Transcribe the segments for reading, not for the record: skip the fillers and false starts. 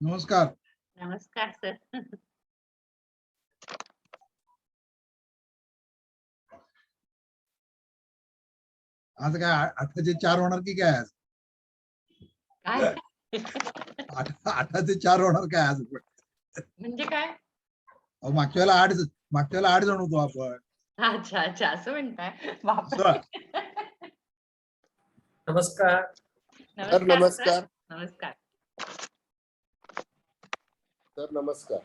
नमस्कार. नमस्कार सर. आज काय 8चे 4 होणार की काय आज? काय 8चे 4 होणार काय आज? म्हणजे काय? अहो, मागच्या वेळेला 8 जण होतो आपण. अच्छा अच्छा असं म्हणताय. बापरे. असं. नमस्कार. नमस्कार नमस्कार. सर. नमस्कार. सर नमस्कार.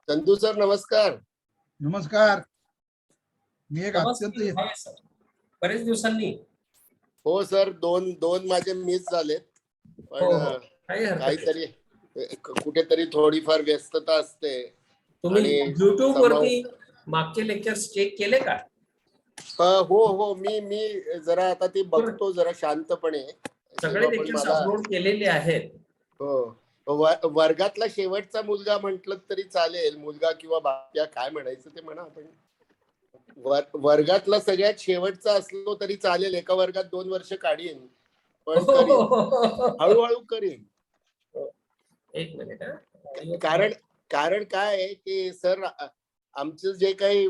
चंदू सर नमस्कार. नमस्कार. मी एक अत्यंत नमस्कार सर. बरेच दिवसांनी. हो सर, दोन माझे मिस झालेत, पण हो, हो. काही हरकत नाही. काहीतरी कुठेतरी थोडीफार व्यस्तता असते. तुम्ही आणि युट्यूब वरती मागचे लेक्चर्स चेक केले का? हो मी जरा आता ती बघतो जरा शांतपणे. सगळे तेव्हा पण लेक्चर्स मला अपलोड केलेले आहेत. हो, वर्गातला शेवटचा मुलगा म्हटलं तरी चालेल, मुलगा किंवा बाप्या काय म्हणायचं ते म्हणा आपण. वर्गातला सगळ्यात शेवटचा असलो तरी चालेल, एका वर्गात 2 वर्ष काढीन, पण करीन, हळूहळू करीन. एक मिनिट. कारण काय आहे की सर, आमचं जे काही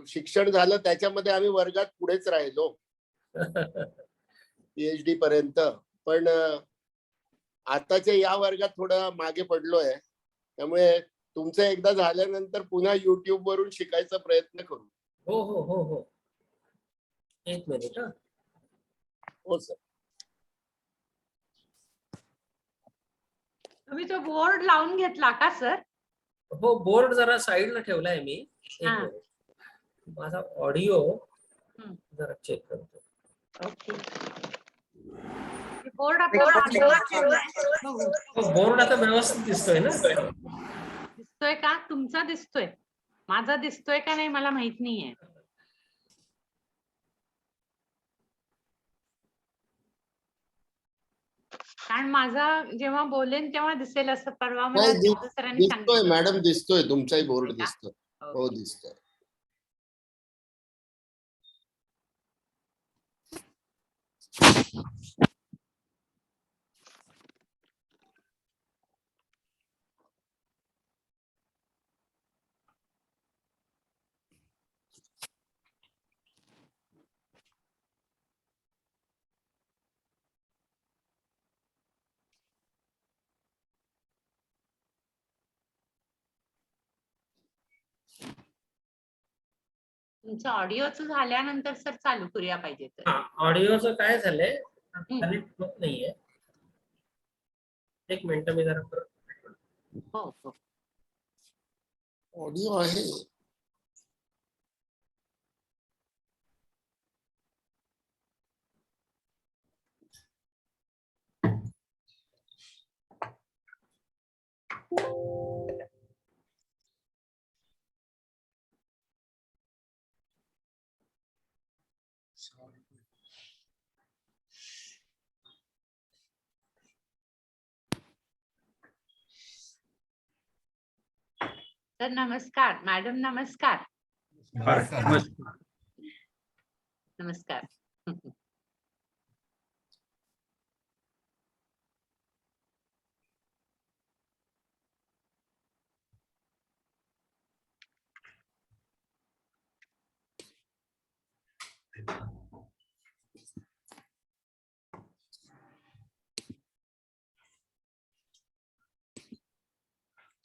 शिक्षण झालं त्याच्यामध्ये आम्ही वर्गात पुढेच राहिलो PhD पर्यंत, पण आताच्या या वर्गात थोडं मागे पडलोय. त्यामुळे तुमचं एकदा झाल्यानंतर पुन्हा युट्यूब वरून शिकायचा प्रयत्न करू. हो हो हो हो. एक मिनिट. हो सर. तुम्ही तो बोर्ड लावून घेतला का सर? हो, बोर्ड जरा साईडला ठेवलाय मी. एक हा. मिनिट. माझा ऑडिओ जरा चेक करतो. ओके. बोर्ड आपल्याला बोर्ड आता व्यवस्थित दिसतोय ना? दिसतोय का? तुमचा दिसतोय, माझा दिसतोय का नाही मला माहित नाहीये. कारण माझा जेव्हा बोलेन तेव्हा दिसेल असं परवा मला सरांनी दिसतोय सांगितलं. मॅडम, दिसतोय, तुमचाही बोर्ड दिसतोय दिसतोय. हो दिसतोय. तुमचं ऑडिओचं झाल्यानंतर सर चालू करूया पाहिजे तर. ऑडिओचं काय झालंय, कनेक्ट होत नाहीये. एक मिनिट, मी जरा हो हो. ऑडिओ आहे. सर नमस्कार. मॅडम नमस्कार. नमस्कार.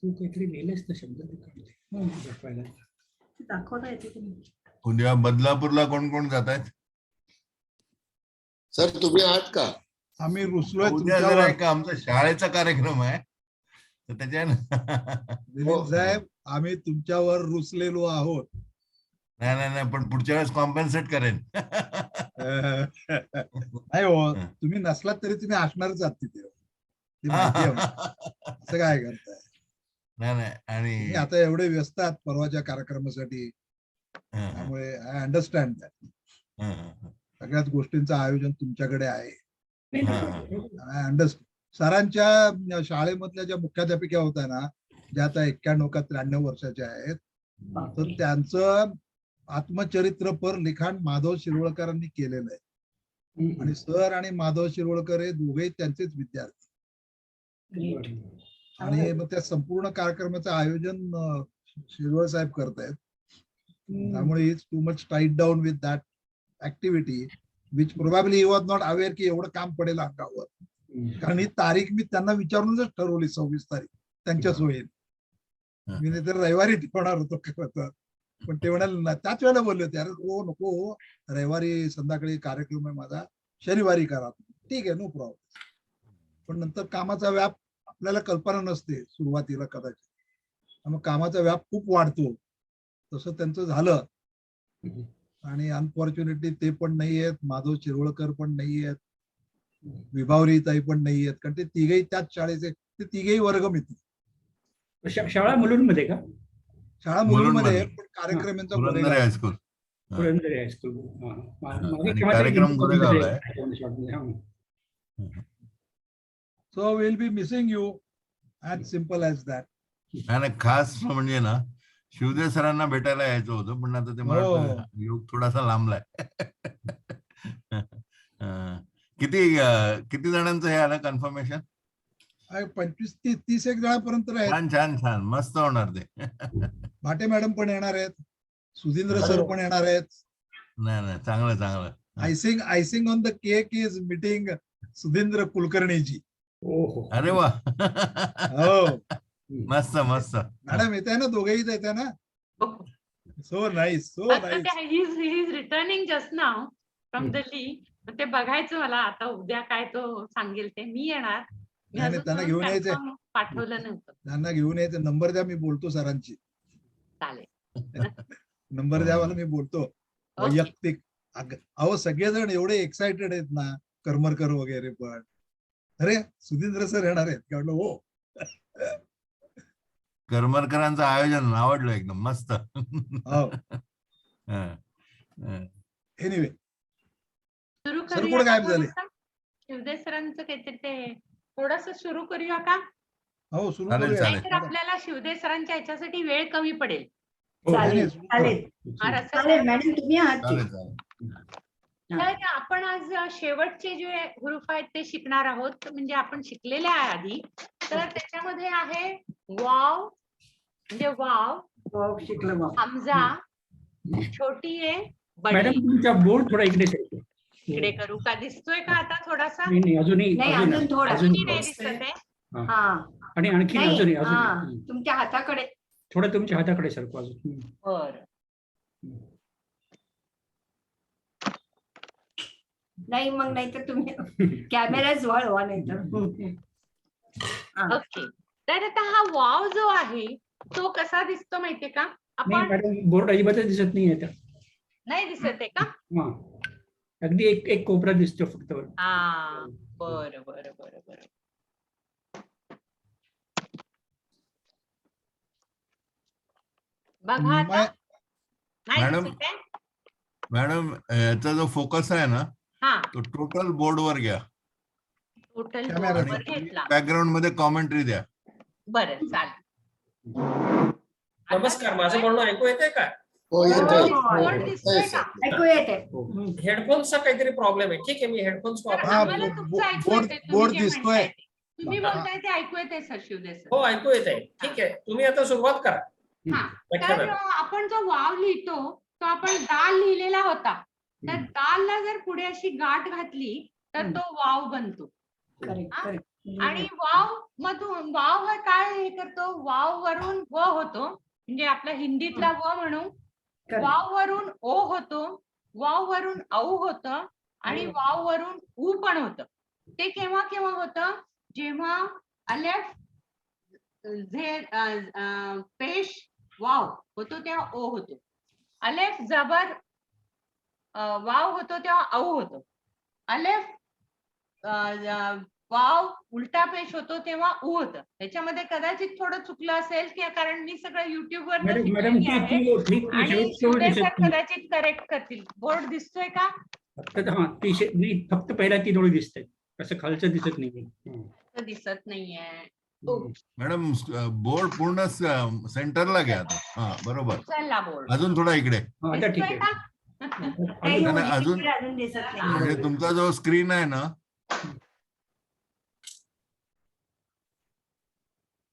तू काहीतरी लिहिलंस ना शब्द दाखवता येते तुम्ही. उद्या बदलापूरला कोण कोण जात आहेत? सर तुम्ही आहात का? आम्ही रुसलोय उद्या जरा एक आमचा शाळेचा कार्यक्रम आहे, तर त्याच्या साहेब आम्ही तुमच्यावर रुसलेलो आहोत. नाही, पण पुढच्या वेळेस कॉम्पेन्सेट करेन. नाही हो, तुम्ही नसलात तरी तुम्ही असणारच आहात तिथे, माहिती आहे. असं काय करताय? नाही आणि आता एवढे व्यस्त आहात परवाच्या कार्यक्रमासाठी, त्यामुळे आय अंडरस्टँड दॅट. सगळ्याच गोष्टींचं आयोजन तुमच्याकडे आहे. I understand. सरांच्या शाळेमधल्या ज्या मुख्याध्यापिका होत्या ना, ज्या आता 91 का 93 वर्षाच्या आहेत, तर त्यांचं आत्मचरित्रपर लिखाण माधव शिरवळकरांनी केलेलं आहे. आणि सर आणि माधव शिरवळकर हे दोघेही त्यांचेच विद्यार्थी. आणि मग त्या संपूर्ण कार्यक्रमाचं आयोजन शिरवळ साहेब करतायत. त्यामुळे it's too much tight down with that activity which probably he was not aware की एवढं काम पडेल अंगावर. कारण ही तारीख मी त्यांना विचारूनच ठरवली 26 तारीख त्यांच्या सोयीने. मी नाही तर रविवारी ठेवणार होतो खरं तर, पण ते म्हणाले त्याच वेळेला बोलले होते, अरे हो नको, रविवारी संध्याकाळी कार्यक्रम आहे माझा, शनिवारी करा. ठीक आहे, नो प्रॉब्लेम. पण नंतर कामाचा व्याप आपल्याला कल्पना नसते सुरुवातीला कदाचित, मग कामाचा व्याप खूप वाढतो. तसं त्यांचं झालं. आणि अनफॉर्च्युनेटली ते पण नाही आहेत, माधव शिरवळकर पण नाही आहेत, विभावरी ताई पण नाही आहेत, कारण ते तिघेही त्याच शाळेचे, ते तिघेही वर्गमित्र. शाळा मुलुंडमध्ये का? शाळा मुलुंडमध्ये, पण कार्यक्रम यांचा पुरंदरे गोरेगाव. हायस्कूल. पुरंदरे हायस्कूल. आणि कार्यक्रम गोरेगावला आहे. So will be missing you, as simple as that. आणि खास म्हणजे ना, शिवदेव सरांना भेटायला यायचं होतं, पण आता ते मला वाटतं योग थोडासा लांबलाय. किती जणांचं हे आलं कन्फर्मेशन? 25-30 एक जणांपर्यंत आहेत. छान छान छान, मस्त होणार ते. भाटे मॅडम पण येणार आहेत, सुधींद्र सर पण येणार आहेत. नाही नाही, चांगलं चांगलं. Icing on the cake is meeting Sudhindra कुलकर्णीजी. अरे वा. हो, मस्त मस्त. मॅडम येत आहे ना, दोघेही येत आहे ना. So nice, so nice. He is returning just now from Delhi. ते बघायचं मला आता, उद्या काय तो सांगेल ते. मी येणार. मी नाही, अजून त्यांना घेऊन यायचंय. पाठवलं नव्हतं. त्यांना घेऊन यायचं. नंबर द्या, मी बोलतो सरांची. चालेल. नंबर द्या मला, मी बोलतो वैयक्तिक. अहो सगळेजण एवढे एक्साइटेड आहेत ना, करमरकर वगैरे पण. अरे सुधींद्र सर येणार आहेत का? म्हटलं हो. करमरकरांचं आयोजन आवडलं एकदम मस्त. एनिवे, सुरू सर करूया कुठे का गायब झाले? थोडंसं? शिवदेव सरांचं काहीतरी ते थोडस सुरू करूया का? हो, सुरू चालेल, करूया. चालेल. नाहीतर आपल्याला शिवदेव सरांच्या याच्यासाठी वेळ कमी पडेल. चालेल चालेल चालेल मॅडम, तुम्ही आहात की? चालेल चालेल. तर आपण आज शेवटचे जे हुरूफ आहेत ते शिकणार आहोत. म्हणजे आपण शिकलेले आहे आधी. तर त्याच्यामध्ये आहे वाव, म्हणजे वाव, हो, शिकलो मग. हमजा, छोटी ए, बडी. मॅडम तुमचा बोर्ड थोडा इकडे सरकवा. इकडे करू का? दिसतोय का आता थोडासा? नाही अजूनही नाही, अजून थोडा. अजूनही नाही दिसत आहे. हा, आणि आणखी नाही, अजूनही हा, अजून तुमच्या हाताकडे. थोडं तुमच्या हाताकडे सरकवा अजून. बरं. नाही मग, नाही तर तुम्ही कॅमेराच वळवा, नाही तर. ओके. तर आता हा वाव जो आहे तो कसा दिसतो माहितीये का? नाही आपण मॅडम, बोर्ड अजिबातच दिसत नाही आता. नाही दिसत आहे का? हा, अगदी एक कोपरा दिसतो फक्त. हा, बरं बरं बरं बरं. बघा आता. नाही मॅडम, दिसत आहे? मॅडम याचा जो फोकस आहे ना, हा, तो टोटल बोर्डवर घ्या. टोटल कॅमेरा वर घेतला. बॅकग्राऊंड मध्ये कॉमेंट्री द्या. बरं, चालेल. नमस्कार, माझं बोलणं ऐकू येतंय का? हो, येतोय. बोर्ड दिसतोय का? ऐकू येते. हेडफोन्सचा काहीतरी प्रॉब्लेम आहे. ठीक आहे, मी हेडफोन्स तर वापरतो. आम्हाला तुमचं ऐकू बोर्ड- येतंय, तुम्ही बोर्ड जे दिसतोय. म्हणताय ते. तुम्ही बोलताय ते ऐकू येते सर, शिवदेव सर. हो, ऐकू येत आहे. ठीक आहे, तुम्ही आता सुरुवात करा. हा, तर व्याख्यानाला. आपण जो वाव लिहितो तो आपण दाल लिहिलेला होता. तर दालला जर पुढे अशी गाठ घातली तर तो वाव बनतो. करेक्ट, हा? करेक्ट. आणि वाव मधून वाव हा काय हे करतो? वाव वरून व होतो, म्हणजे आपला हिंदीतला व म्हणू. Correct. वाव वरून ओ होतो, वाव वरून औ होतं, आणि वाव वरून उ पण होतं. ते केव्हा केव्हा होतं? जेव्हा अलेफ पेश वाव होतो तेव्हा ओ होतो. अलेफ जबर वाव होतो तेव्हा औ होतो. अलेफ वाव उलटा पेश होतो तेव्हा उ होतं. त्याच्यामध्ये कदाचित थोडं चुकलं असेल, की कारण मी सगळं युट्यूबवर मॅडम आणि शिवदेव सर कदाचित करेक्ट करतील. बोर्ड दिसतोय का? फक्त पहिल्या 3 ओळी दिसत आहेत, असं खालचं दिसत नाही. दिसत नाहीये. मॅडम बोर्ड पूर्ण सेंटरला घ्या आता. हा, बरोबर. चला बोर्ड हाँ, अजून थोडा इकडे. आता ठीक दिसतोय आहे. का? काही नाही, अजून उजवीकडे अजून दिसत नाही. म्हणजे तुमचा जो स्क्रीन आहे ना,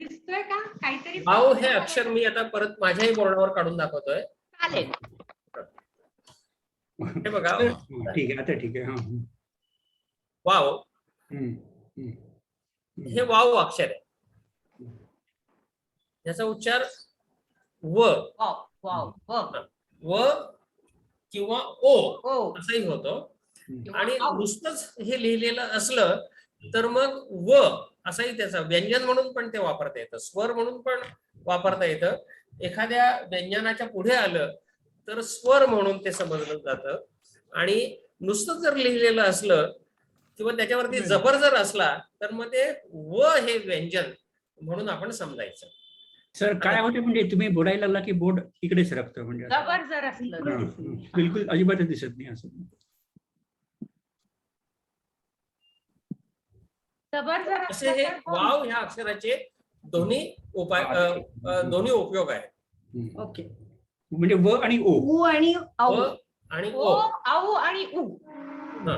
दिसतोय का काहीतरी? वाव हे अक्षर मी आता परत माझ्याही बोर्डावर काढून दाखवतोय. चालेल. हे बघा, ठीक आहे, आता ठीक आहे. हा. वाव हम्म, हम्म. हे वाव अक्षर आहे. याचा उच्चार व वाव वाव व किंवा ओ ओ असाही होतो. किंवा आणि औ. नुसतंच हे लिहिलेलं असलं तर मग व असाही त्याचा व्यंजन म्हणून पण ते वापरता येतं, स्वर म्हणून पण वापरता येतं. एखाद्या व्यंजनाच्या पुढे आलं तर स्वर म्हणून ते समजलं जातं. आणि नुसतं जर लिहिलेलं असलं किंवा त्याच्यावरती जबर जर असला तर मग ते व हे व्यंजन म्हणून आपण समजायचं. सर काय होते म्हणजे तुम्ही बोलायला लागला की बोर्ड इकडे सरकतं म्हणजे असं. जबर जर असलं हा, बिलकुल अजिबातच दिसत नाही असं. जबर जर असे असलं हे तर हो. वाव ह्या अक्षराचे दोन्ही दोन्ही उपयोग आहेत. हम्म. ओके. म्हणजे व आणि ओ. उ आणि औ. व आणि ओ ओ. औ आणि उ. हा.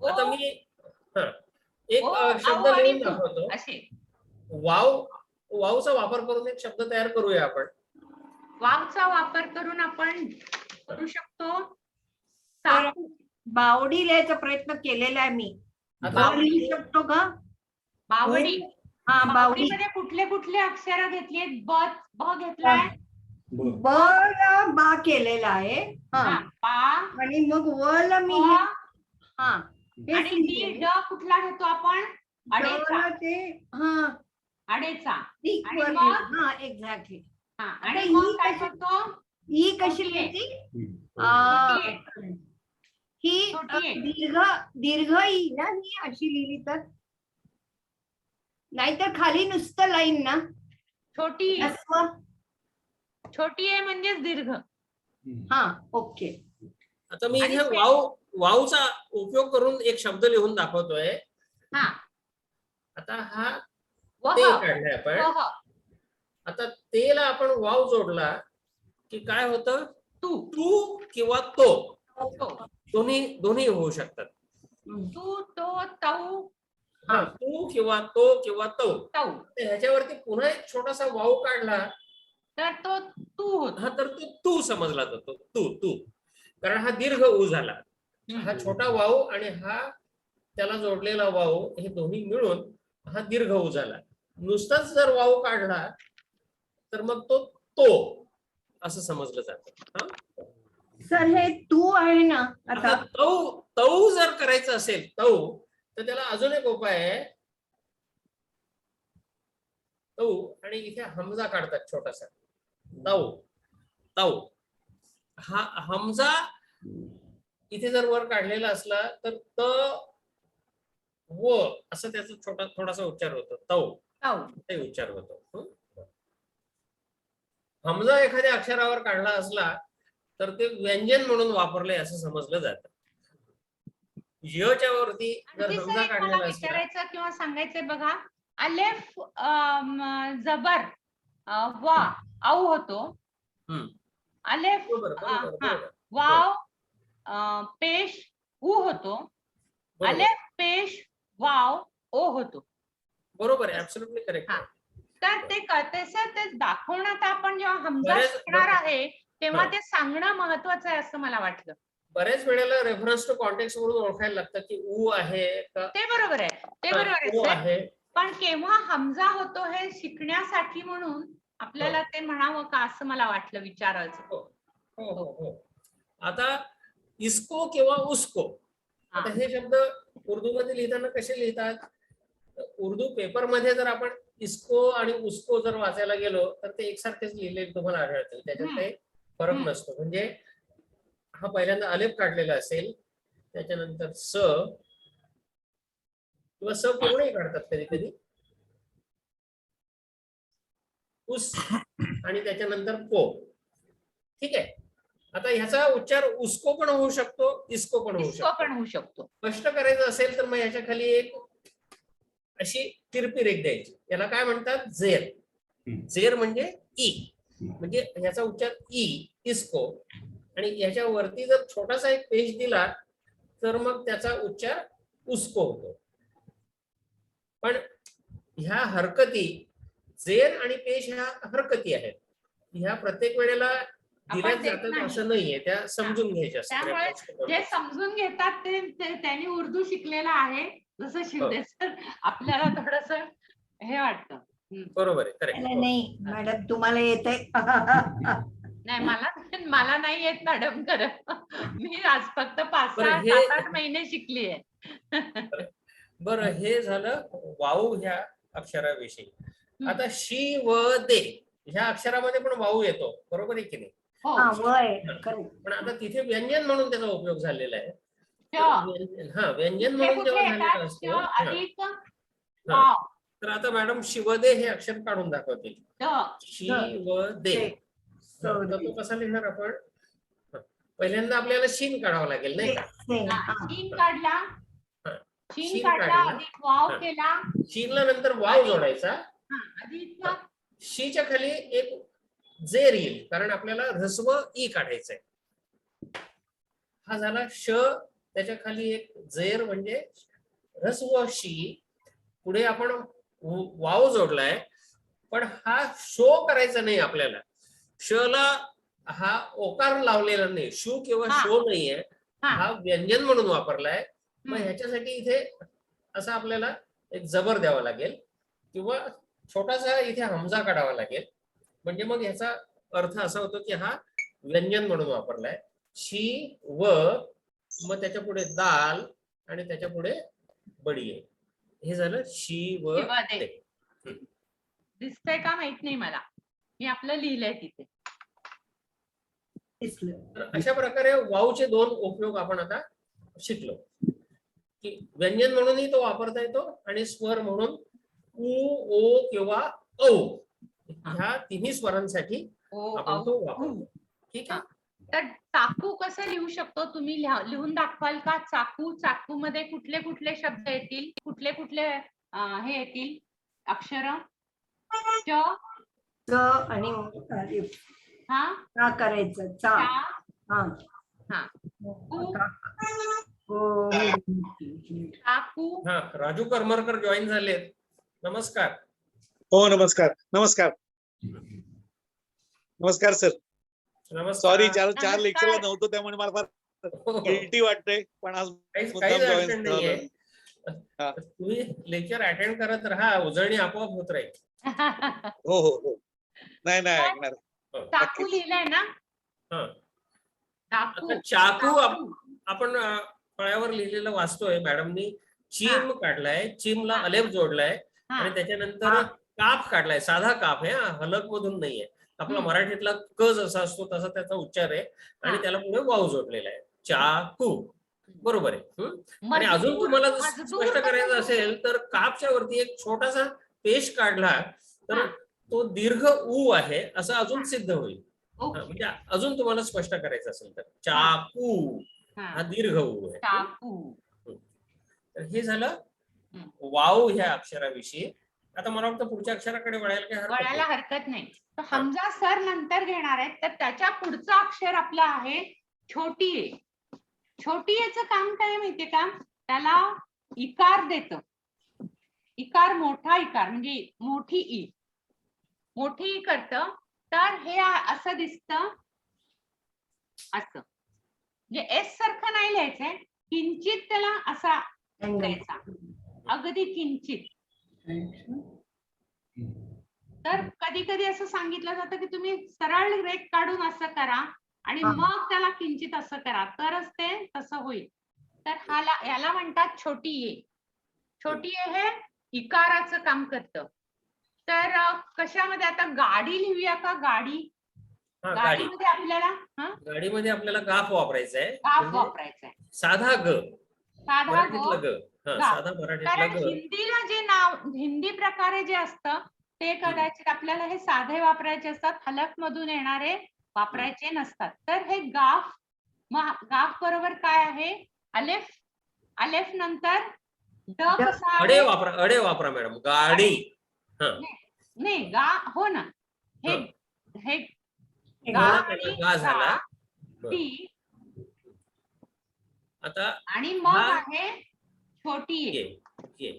आता मी एक ओ, शब्द औ आणि लिहून उ दाखवतो. असे. वाव वावचा वापर करून एक शब्द तयार करूया आपण. वावचा वापर करून आपण करू शकतो. तर साकू. बावडी लिहायचा प्रयत्न केलेला आहे मी. आता लिहू शकतो का? बावडी. हा, बावडी. बावडीमध्ये कुठले कुठले अक्षर घेतली? ब ब घेतलाय. ब. ब ला बा केलेला आहे. हा. हा, बा. आणि मग व ला मी व. हा हेच आणि डी लिहिलेलं. ड कुठला घेतो आपण? अडेचा. ड ला ते हा अडेचा. ठीक आणि वर मग? लिहिलं. हा एक्झॅक्टली. हा, आता आणि मग ही काय कशी- करतो? ही कशी ओके. लिहायची? छोटी आहे. ही छोटी आहे. दीर्घ ई ना, ही अशी लिहिली तर नाहीतर खाली नुसतं लाईन ना. छोटी आहे. ह्रस्व. छोटी आहे म्हणजेच दीर्घ. हा ओके. आता मी आणि इथे ते- वावचा उपयोग करून एक शब्द लिहून दाखवतोय. हा. आता हा वह. ते काढलाय आपण. वह. आता तेला आपण वाव जोडला की काय होतं? तू. तू किंवा तो तो. दोन्ही होऊ शकतात. तू तो तऊ हा, तू किंवा तो किंवा तो. तऊ. ह्याच्यावरती पुन्हा एक छोटासा वाव काढला तर तो तू होतो. हा, तर तो तू समजला जातो. तू कारण हा दीर्घ ऊ झाला. हा छोटा वाव आणि हा त्याला जोडलेला वाव हे दोन्ही मिळून हा दीर्घ ऊ झाला. नुसताच जर वाव काढला तर मग तो असं समजलं जातं. सर हे तू आहे ना आता आता. तऊ जर करायचं असेल तर त्याला अजून एक उपाय आहे. आणि इथे हमजा काढतात छोटासा. तऊ हा हमजा इथे जर वर काढलेला असला तर त व असं त्याचा थोडासा उच्चार होतो. तऊ ते उच्चार होतो. हमजा एखाद्या अक्षरावर काढला असला तर ते व्यंजन म्हणून वापरले असं समजलं जातं. यच्या वरती जर आणखी हमजा सर एक मला काढलेला असला विचारायचं किंवा सांगायचंय बघा. अलेफ जबर वा औ होतो. अलेफ बरोबर. वाव पेश उ होतो. अलेफ पेश वाव ओ होतो. बरोबर आहे. Absolutely correct. हा. तर ते तसं ते दाखवण्यात आपण जेव्हा हमजा बरेच- शिकणार आहे तेव्हा हा. ते सांगणं महत्वाचं आहे असं मला वाटलं. बऱ्याच वेळेला रेफरन्स टू कॉन्टेक्स्ट म्हणून ओळखायला लागतं की ऊ आहे का ते बरोबर आहे. ते बरोबर आहे ओ सर. आहे. पण केव्हा हमजा होतो हे शिकण्यासाठी म्हणून आपल्याला ते म्हणावं का असं मला वाटलं विचारायचं. हो. आता इसको किंवा उसको. आता हे शब्द उर्दू मध्ये लिहिताना कसे लिहितात? उर्दू पेपर मध्ये जर आपण इसको आणि उसको जर वाचायला गेलो तर ते एकसारखेच लिहिलेले तुम्हाला आढळतील. त्याच्यात काही फरक नसतो. म्हणजे हा पहिल्यांदा अलेफ काढलेला असेल, त्याच्यानंतर स किंवा स पूर्णही काढतात कधी कधी, उस आणि त्याच्यानंतर को. ठीक आहे. आता ह्याचा उच्चार उसको पण होऊ शकतो, इसको पण होऊ शकतो. पण होऊ शकतो. स्पष्ट करायचं असेल तर मग ह्याच्या खाली एक अशी तिरपी रेघ द्यायची. याला काय म्हणतात? जेर म्हणजे ई. म्हणजे ह्याचा उच्चार ई इसको आणि याच्या वरती जर छोटासा एक पेश दिला तर मग त्याचा उच्चार उस्को होतो. पण ह्या हरकती, जेर आणि पेश ह्या हरकती आहेत, ह्या प्रत्येक वेळेला दिल्याच आपण देत जातात नाही. असं नाहीये, त्या समजून घ्यायच्या असतात. त्यामुळे जे समजून घेतात त्यांनी उर्दू शिकलेला आहे, जसं शिवदे सर आपल्याला थोडस हे वाटतं. बरोबर आहे, करेक्ट. नाही मॅडम तुम्हाला येते. नाही मला नाही येत मॅडम खरं. मी आज फक्त 5-6 हे- 7-8 महिने शिकली आहे. बरं, हे झालं वाऊ ह्या अक्षराविषयी. आता शी व दे ह्या अक्षरामध्ये पण वाऊ येतो, बरोबर आहे की नाही? हो. हा वय correct. पण आता तिथे व्यंजन म्हणून त्याचा उपयोग झालेला आहे. श. हा, व्यंजन कुठले म्हणून कुठले जेव्हा येतात? झालेलं श असतं, हा. अधिक हा. वाव. तर आता मॅडम शिवदे हे अक्षर काढून दाखवतील. द. शी व दे. तर तो कसा लिहिणार आपण? हा. पहिल्यांदा आपल्याला शीन काढावं लागेल, नाही का? Same, हा, हा. शीन काढला. हा. शीन शीन काढला, काढला. अधिक वाव हा. केला. शीनला नंतर वाव जोडायचा. हा, अधिक शीच्या खाली एक जेर येईल, कारण आपल्याला ऱ्हस्व ई काढायचंय. हा झाला श, त्याच्या खाली एक जेर म्हणजे ऱ्हस्व शी. पुढे आपण वाव जोडलाय, पण हा शो करायचा नाही आपल्याला. श ला हा ओकार लावलेला नाही, शू किंवा हा. शो नाहीये, हा. हा व्यंजन म्हणून वापरलाय. मग हम्म. ह्याच्यासाठी इथे असा आपल्याला एक जबर द्यावा लागेल किंवा छोटासा इथे हमजा काढावा लागेल. म्हणजे मग ह्याचा अर्थ असा होतो की हा व्यंजन म्हणून वापरलाय. शी व, मग त्याच्या पुढे दाल आणि त्याच्या पुढे बडी आहे. हे झालं शी व शिवदे. दे. दिसतंय का माहित नाही मला, मी आपलं लिहिलंय तिथे. दिसलं. तर अशा प्रकारे वाऊचे 2 उपयोग आपण आता शिकलो, की व्यंजन म्हणूनही तो वापरता येतो आणि स्वर म्हणून उ, ओ किंवा औ ह्या तिन्ही स्वरांसाठी ओ, आपण तो औ, वापरतो. ठीक आहे. तर चाकू कसं लिहू शकतो तुम्ही लिहून दाखवाल का? चाकू, चाकू मध्ये कुठले कुठले शब्द येतील, कुठले कुठले हे येतील अक्षर? च. च आणि हा. चा करायचं चा. चा. हा. हा. आता हो. चाकू. हा, राजू करमरकर जॉईन झालेत. नमस्कार. हो नमस्कार. नमस्कार नमस्कार सर. नमस्कार. सॉरी, चार नमस्कार. लेक्चरला नव्हतो त्यामुळे मला फार गिल्टी वाटतंय, पण आज काहीच मुद्दाम अडचण जॉईन नाहीये. हा. तुम्ही लेक्चर अटेंड करत राहा, उजळणी आपोआप होत राहील. हो हो हो. नाही नाही ऐकणार. चाकू लिहिलंय ना? हा. चाकू. आता चाकू आपण फळ्यावर लिहिलेलं वाचतोय. मॅडमनी चिम काढलाय, चिमला हा. अलेफ जोडलाय हा. आणि त्याच्यानंतर काफ काढलाय. साधा काफ आहे, हलक मधून नाहीये. आपला मराठीतला क जसा असतो तसा त्याचा उच्चार आहे आणि हा. त्याला पुढे वाव जोडलेला आहे. चाकू, बरोबर आहे. आणि अजून मजदूर, तुम्हाला जर मजदूर स्पष्ट कसं करायचं लिहू असेल तर कापच्या वरती एक छोटासा पेश काढला तर हा. तो दीर्घ ऊ आहे असं अजून सिद्ध होईल. ओके. म्हणजे अजून तुम्हाला स्पष्ट करायचं असेल तर चाकू हा हा. दीर्घ ऊ आहे. चाकू. तर हे झालं वाव ह्या अक्षराविषयी. आता मला वाटतं पुढच्या अक्षराकडे वळायला काही हरकत वळायला नाही. हरकत नाही. तर हमजा सर नंतर घेणार आहेत, तर त्याच्या पुढचं अक्षर आपलं आहे छोटी ए. छोटी एचं काम काय माहितीये का? त्याला इकार देतं. इकार, मोठा इकार म्हणजे मोठी ई, मोठी ई करतं. तर हे असं दिसतं, असं म्हणजे एस सारखं नाही लिहायचंय, किंचित त्याला असा द्यायचा, अगदी किंचित. तर कधी कधी असं सांगितलं जातं की तुम्ही सरळ रेख काढून असं करा आणि मग त्याला किंचित असं करा, तरच ते तसं होईल. तर याला म्हणतात छोटी ए. छोटी ए हे इकाराचं काम करतं. तर कशामध्ये आता गाडी लिहूया का? गाडी. गाडीमध्ये आपल्याला गाफ वापरायचा आहे. गाफ वापरायचा आहे. साधा ग, साधा मराठीतला ग. गाफ. साधा मराठीतला कारण ग. हिंदीला जे नाव, हिंदी प्रकारे जे असतं ते कदाचित आपल्याला हे साधे वापरायचे असतात, हलक मधून येणारे वापरायचे नसतात. तर हे गाफ, गाफ बरोबर काय आहे? अलेफ. अलेफ नंतर ड कसा आहे? अडे वापरा मॅडम. गाडी. नाही गा, हो ना. हे गा झाला. बर. डी आता आणि मग हा- आहे छोटी ए. ये.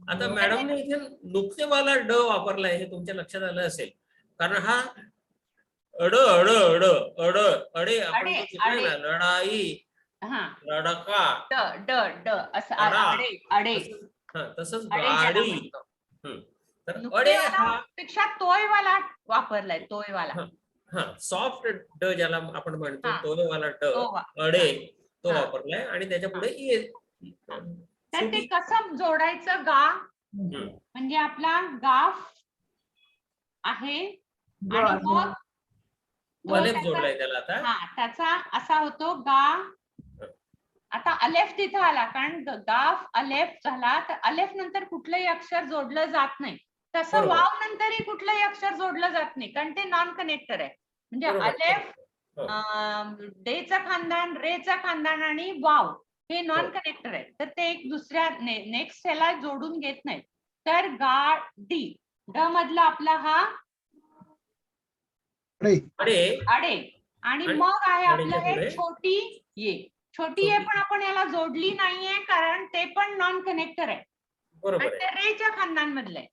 आता मॅडमने इथे नुकतेवाला ड वापरलाय हे तुमच्या लक्षात आलं असेल, कारण हा अड अड अड अड अडे आपण अडे, तो शिकलोय ना, अडे. लढाई, हा लढका, ड ड ड असं अडा. अडे अडे तसंच अडे ज्याला गाडी. म्हणतो. तर अडे नुकतेवाला हा पेक्षा तोयवाला वापरलाय, तोयवाला. हा सॉफ्ट ड ज्याला आपण म्हणतो, हा. तोवाला ड तो वा- अडे तो हा. वापरलाय आणि त्याच्या पुढे ये. तर ते कसं जोडायचं गा, म्हणजे आपला गाफ आहे आणि मग तो अलेफ त्याचा- जोडलाय त्याला आता. हा त्याचा असा होतो गा. आता अलेफ तिथं आला, कारण गाफ अलेफ झाला तर अलेफ नंतर कुठलंही अक्षर जोडलं जात नाही. तसं बरोबर. वाव नंतरही कुठलंही अक्षर जोडलं जात नाही, कारण ते नॉन कनेक्टर आहे. म्हणजे बरोबर. अलेफ, हो. डेचा खानदान, रेचा खानदान आणि वाव हे नॉन हो. कनेक्टर आहे. तर ते एक दुसऱ्या नेक्स्ट ह्याला जोडून घेत नाहीत. तर गाडी ड मधला आपला हा अरे अडे अडे आणि आणि मग आहे आपलं अडेच्या हे पुढे? छोटी ये. छोटी ये पण आपण याला जोडली नाहीये, कारण ते पण नॉन कनेक्टर आहे बरोबर आणि आहे. ते रेच्या खानदान मधलं आहे.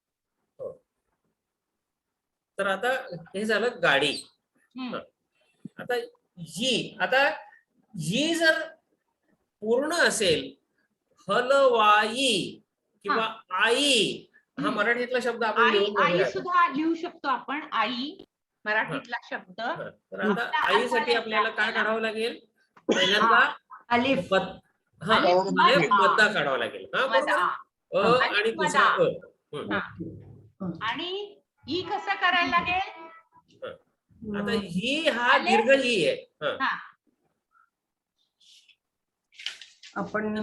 तर आता हे झालं गाडी. हम्म. आता ही जर पूर्ण असेल, हलवाई किंवा आई, हा मराठीतला शब्द आपण आई लिहून आई बघूया. सुद्धा लिहू शकतो आपण, आई मराठीतला शब्द. तर आता आईसाठी आपल्याला काय काढावं लागेल? पहिल्यांदा अलिफ हा अलिफ, अलेफ मदा. मधला काढावा लागेल. हा बरोबर. मदा. आणि अलिफ, दुसरा मदा. आणि ई कसं करायला लागेल? आता ही हा अलेफ. दीर्घ ही आहे. हा आपण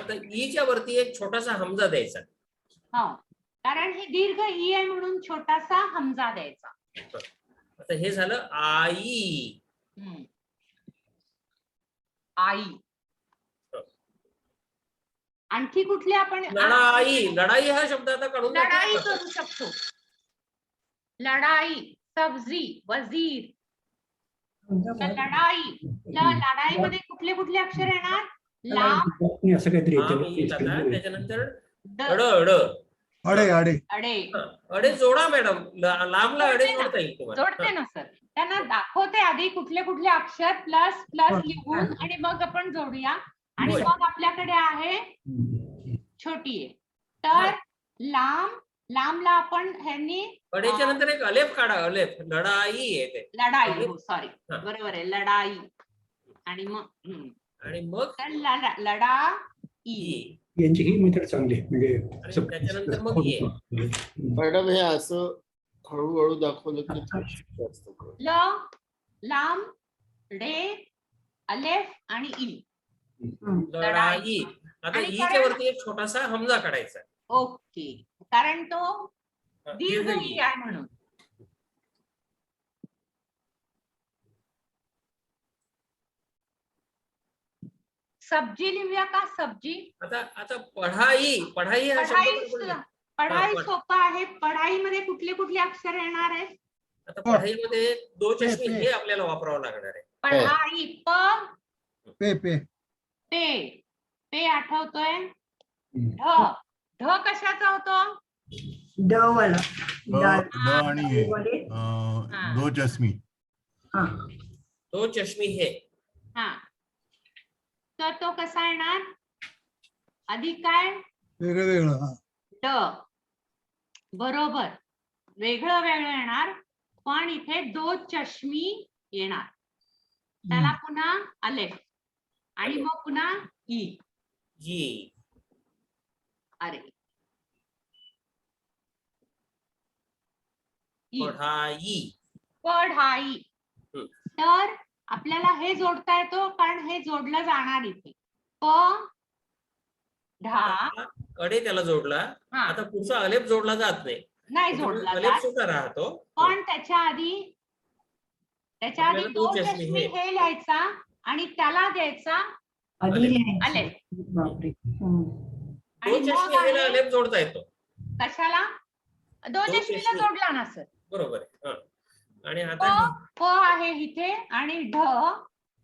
तर ईच्या वरती एक छोटासा हमजा द्यायचा. हो, कारण ही दीर्घ ई आहे म्हणून छोटासा हमजा द्यायचा. आता हे झालं आई. हम्म. आई. आणखी कुठले आपण लढाई. लढाई हा शब्द आता काढून लढाई टाकू. करू शकतो. लढाई, सब्जी, वजीर. तर लढाई मध्ये कुठले कुठले अक्षर येणार? लांब, असं काहीतरी हा, मी येत आता. येतं. त्याच्यानंतर ड, अड अड अडे अडे अडे. अडे जोडा मॅडम. लांबला अडे जोडता येईल तुम्हाला. जोडते ना सर. त्यांना दाखवते आधी कुठले कुठले अक्षर प्लस प्लस लिहून आणि मग आपण जोडूया. आणि होय. मग आपल्याकडे आहे छोटी आहे. तर लांब, लांबला आपण ह्यांनी अडेच्या नंतर एक अलेफ काढा. अलेफ लढाई येते. लढाई, हो सॉरी हा. बरोबर आहे, लढाई. आणि मग आणि मग तर लढाई. यांची ही मेथड चांगली आहे. म्हणजे आणि त्याच्यानंतर मग ये. मॅडम हे असं हळूहळू दाखवलं की जास्त कळतं. लांब, डे, अलेफ आणि ई. लढाई. आता आणि ईच्या वरती एक छोटासा हमजा काढायचा. ओके, कारण तो दीर्घ दीर्घ ई आहे म्हणून. सब्जी लिहूया का? सब्जी. आता पढाई. पढाई हा शब्द पढाई सोपा आहे. पढाई मध्ये कुठले कुठले अक्षर येणार आहे? आता पढाईमध्ये दो चष्मी हे आपल्याला वापरावं लागणार आहे. पढाई, पे पे पे. पे आठवतोय? ढ. ढ कशाचा होतो? ड वाला ड आणि हे दो चष्मी. दो चष्मी हे. हा, तर तो कसा येणार? आधी काय? वेगळं वेगळं. हा ड बरोबर, वेगळं वेगळं येणार, पण इथे दो चष्मी येणार. त्याला पुन्हा अलेफ आणि मग पुन्हा ई. जी. अरे ई. पढाई. पढाई. तर आपल्याला हे जोडता येतो, कारण हे जोडलं जाणार इथे. प ढा. अडे त्याला जोडला. हा, आता पुढचा अलेफ जोडला जात नाही. नाही जोडला अलेफ जात, सुद्धा राहतो. पण त्याच्या आधी आपल्याला दो दो चष्मी चष्मी हे. हे लिहायचा आणि त्याला द्यायचा अलेफ. बापरे. दो आणि मग चष्मी आहे हेला अलेफ जोडता येतो. कशाला? दो चष्मीला चष्मी. जोडला ना सर. बरोबर आहे. आणि आता प आहे इथे आणि ढ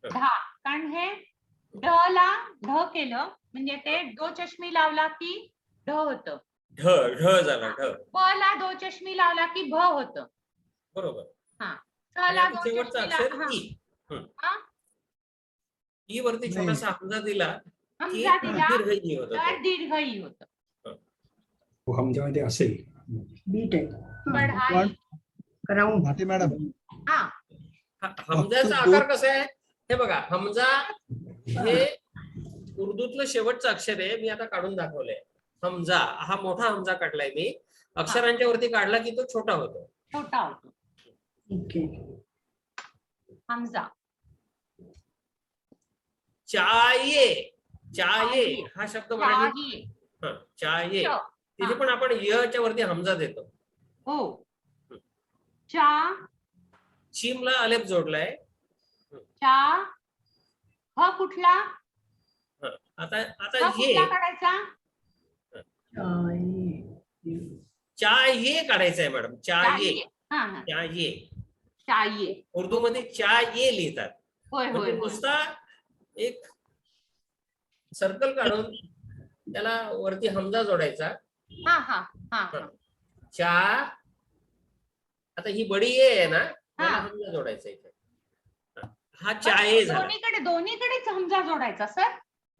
ढा, कारण हे ढ ला ढ केलं म्हणजे ते दो चष्मी लावला की ढ होतं. ढ ढ झाला ढ. प ला दो चष्मी लावला की भ होतं. बरोबर. स आणि ला आता दो शेवटचं चष्मी अक्षर ला ई. हा. ई वरती नाही. छोटासा हमजा दिला की हमजा दिला दीर्घ ई होतं तर ते. दीर्घ ई होतं. हमजामध्ये असेल. बीट आहे बढाई. राऊंड भाटी मॅडम हा हमजाचा फक्त आकार कसा आहे हे बघा. हमजा हे उर्दूतलं शेवटचं अक्षर आहे. मी आता काढून दाखवलंय. हमजा हा मोठा हमजा काढलाय मी. अक्षरांच्या वरती काढला की तो छोटा होतो. छोटा होतो. ओके हमजा. चाये चाये हा शब्द मराठी चाही. चाये च. तिथे पण आपण यच्या वरती हमजा देतो. हो. चा चीमला अलेफ जोडलाय. चा ह कुठला? आता ह आता कुठला ये काढायचा? चाये काढायचं आहे मॅडम. चाये चाहिए. हा हा चाये चाहिए. उर्दू मध्ये चाये लिहितात. होय होय म्हणजे होय. नुसता एक सर्कल काढून त्याला वरती हमजा जोडायचा. हा हा हा हा. चा आता ही बडी ये आहे ना त्याला हा. हमजा जोडायचा इथे. हा चाये झाला. दोन्हीकडेच हमजा जोडायचा सर.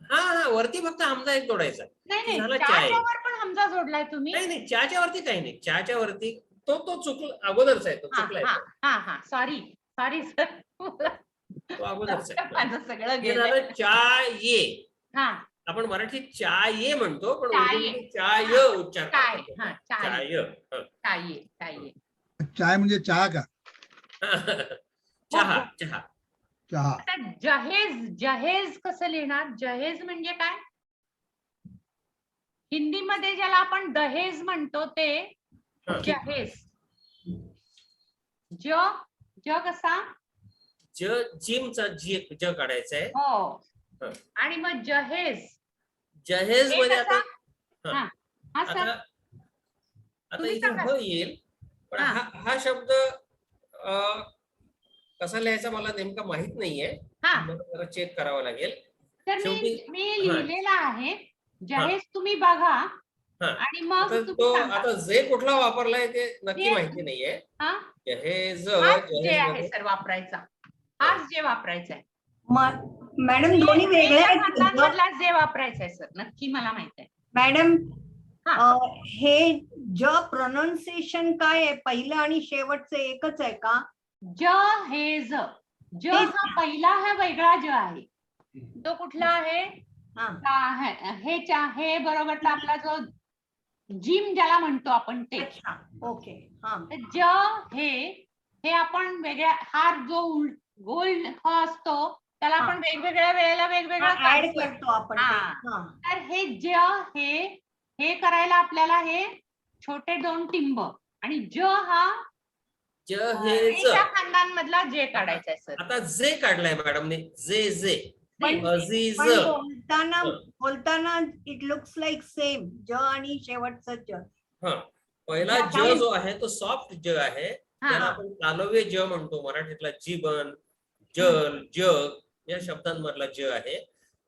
हा वरती फक्त हमजा एक जोडायचा. नाही झाला नाही चाय. चाच्या वर पण हमजा जोडलाय तुम्ही. नाही नाही चहाच्या वरती काही नाही. चहाच्या वरती तो चुकला अगोदरचा आहे. तो हा चुकलाय हा तो. हा हा सॉरी सर. तो अगोदरचा आहे. माझं सगळं हे गेलं. झालं चाये. हा आपण मराठीत चाये म्हणतो पण चाये. उर्दूमध्ये चाय उच्चार चाय. करतो. हा चाय. चाय हं. चाहिए चाहिए. चाय म्हणजे चहा का? चहा चहा. चहा. आता जहेज जहेज कसं लिहिणार? जहेज म्हणजे काय? हिंदीमध्ये ज्याला आपण दहेज म्हणतो ते जहेज. ज ज कसा? जिमचा ज काढायचा आहे. हो. हं. आणि मग जहेज. जहेज हे मध्ये कसा? आता हा हा आता सर. आता तुम्ही इथे सांगा. ह येईल पण हा. हा शब्द कसा लिहायचा मला नेमका माहित नाहीये. हा मला जरा चेक करावं लागेल. तर मी शेवटी- मी हा. लिहिलेला आहे. जहेज तुम्ही बघा हा. आणि मग आता तुम्ही तो सांगा. आता जे कुठला वापरलाय ते नक्की जे- माहिती नाहीये. हा जहेज हाच जे जहेज आहे मध्ये सर वापरायचा. हाच जे वापरायचा आहे. मॅडम दोन्ही वेगळे आहेत. खानदानमधला जे वापरायचा आहे सर नक्की मला माहित आहे. मॅडम हा. हे ज प्रोनाउन्सिएशन काय आहे? पहिलं आणि शेवटचं एकच आहे का? ज हे ज ज हा पहिला हा वेगळा ज आहे. तो कुठला आहे? हे बरोबरला आपला जो जिम ज्याला म्हणतो आपण ते. अच्छा ओके हा. ज हे आपण वेगळ्या हा जो गोल ह असतो त्याला आपण वेगवेगळ्या वेळेला वेगवेगळा ऍड काढतो. करतो आपण ते. हा. हा. तर हे ज हे करायला आपल्याला हे छोटे दोन टिंब आणि ज हा जहेज. त्या खानदानमधला जे काढायचा आहे सर. आता जे काढलाय मॅडमने जे जे पण अजीज. बोलताना इट लुक्स लाईक सेम ज आणि शेवटचं ज. पहिला ज जो आहे तो सॉफ्ट ज आहे. त्याला हा आपण तालव्य ज म्हणतो. मराठीतला जीवन जल जग या शब्दांमधला ज आहे.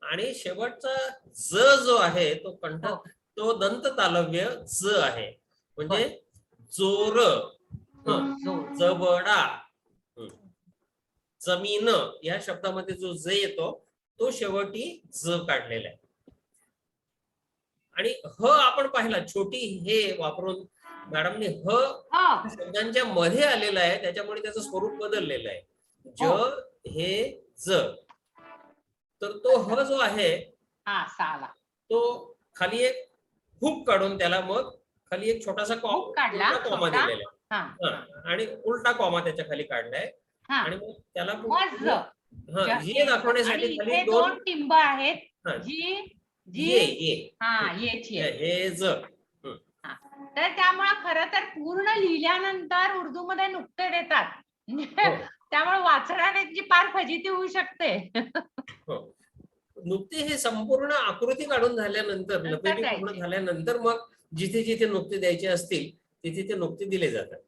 आणि शेवटचा ज जो आहे तो कंठ हो. तो दंत तालव्य ज आहे. म्हणजे जोर जबडा जमीन या शब्दामध्ये जो ज येतो तो शेवटी ज काढलेला आहे. आणि ह आपण पाहिला छोटी हे वापरून मॅडमने ह हा शब्दांच्या मध्ये आलेला आहे. त्याच्यामुळे त्याचं स्वरूप बदललेलं आहे. ज हे ज. तर तो ह जो आहे हा साला तो खाली एक हुक काढून त्याला मग खाली एक छोटासा हुक काढला, कॉमा छोटा. दिलेला हा आहे. आणि उलटा कॉमा त्याच्या खाली काढलाय. हा आणि मग त्याला मज हे दाखवण्यासाठी आणि खाली इथे दोन दोन टिंब आहेत. हा, जी ये जी ये हा येची आहे. हे ज. तर त्यामुळे खरं तर पूर्ण लिहिल्यानंतर उर्दू मध्ये नुकते देतात. त्यामुळे वाचणाऱ्यांची फार फजिती होऊ शकते. नुकते हे संपूर्ण आकृती काढून झाल्यानंतर लपेटी पूर्ण द्यायचे. झाल्यानंतर मग जिथे जिथे नुकते द्यायचे असतील तिथे ते नुकते दिले जातात.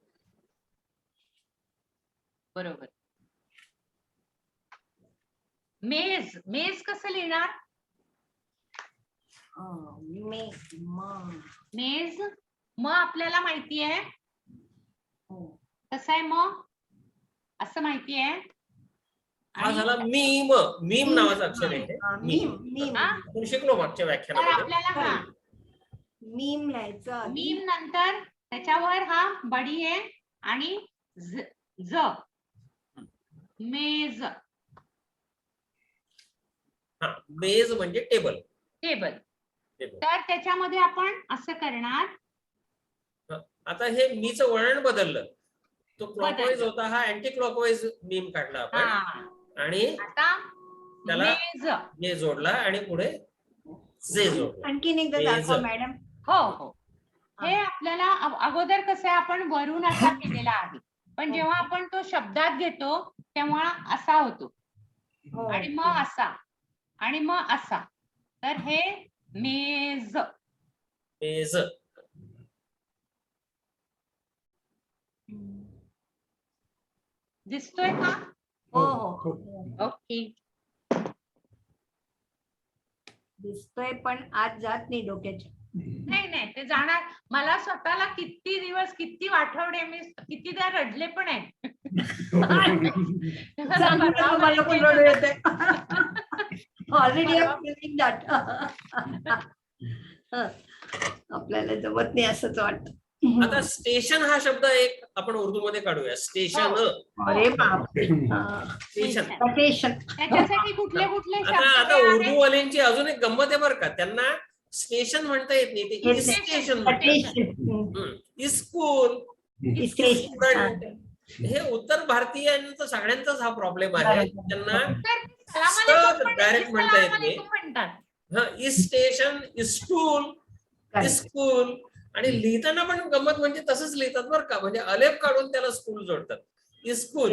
बरोबर. मेज, मेज कसं लिहिणार? मेज म आपल्याला माहिती आहे कसं आहे मग, असं माहिती आहे. हा झाला मीम. मीम नावाचं अक्षर आहे. हा? आपण शिकलो मागच्या तर व्याख्यानामध्ये. आपल्याला हा मीम लिहायचं. मीम नंतर त्याच्यावर हा बडी आहे आणि ज मेज. हा, मेज म्हणजे टेबल. टेबल. टेबल. तर त्याच्यामध्ये आपण असं करणार. आता हे मीचं वळण बदललं. तो क्लॉकवाईज बदललं. होता, हा अँटी क्लॉकवाईज मीम काढला आपण. हा. आणि आता त्याला मेज. जे जोडला आणि पुढे जे जोडला. आणखीन एकदा मेज. दाखवा मॅडम. हो हो. हे आपल्याला अगोदर कसं आहे, आपण वरून असा केलेला आहे, पण जेव्हा आपण तो शब्दात घेतो तेव्हा असा होतो आणि मग असा आणि मग असा. तर हे मेज. मेज. दिसतोय का? हो हो ओके. दिसतोय पण आज जात नाही डोक्याच्या. नाही नाही, ते जाणार. मला स्वतःला किती दिवस, किती आठवडे मी कितीदा रडले पण आहे. मला पण रडू येते. ऑलरेडी आपल्याला जमत नाही असंच वाटत. आता स्टेशन हा शब्द एक आपण उर्दू मध्ये काढूया. स्टेशन. अरे बापरे. स्टेशन. त्याच्यासाठी कुठले कुठले आता शब्द आता आहेत? उर्दूवाल्यांची अजून एक गंमत आहे बरं का. त्यांना स्टेशन म्हणता येत नाही, ते स्टेशन म्हणतात. स्कूल. हे उत्तर भारतीयांचा सगळ्यांचाच हा प्रॉब्लेम आहे. त्यांना डायरेक्ट म्हणता येत नाही. म्हणतात. हा, स्टेशन, स्कूल, स्कूल. आणि लिहिताना पण गंमत म्हणजे तसंच लिहितात बरं का. म्हणजे अलेफ काढून त्याला स्कूल जोडतात. स्कूल.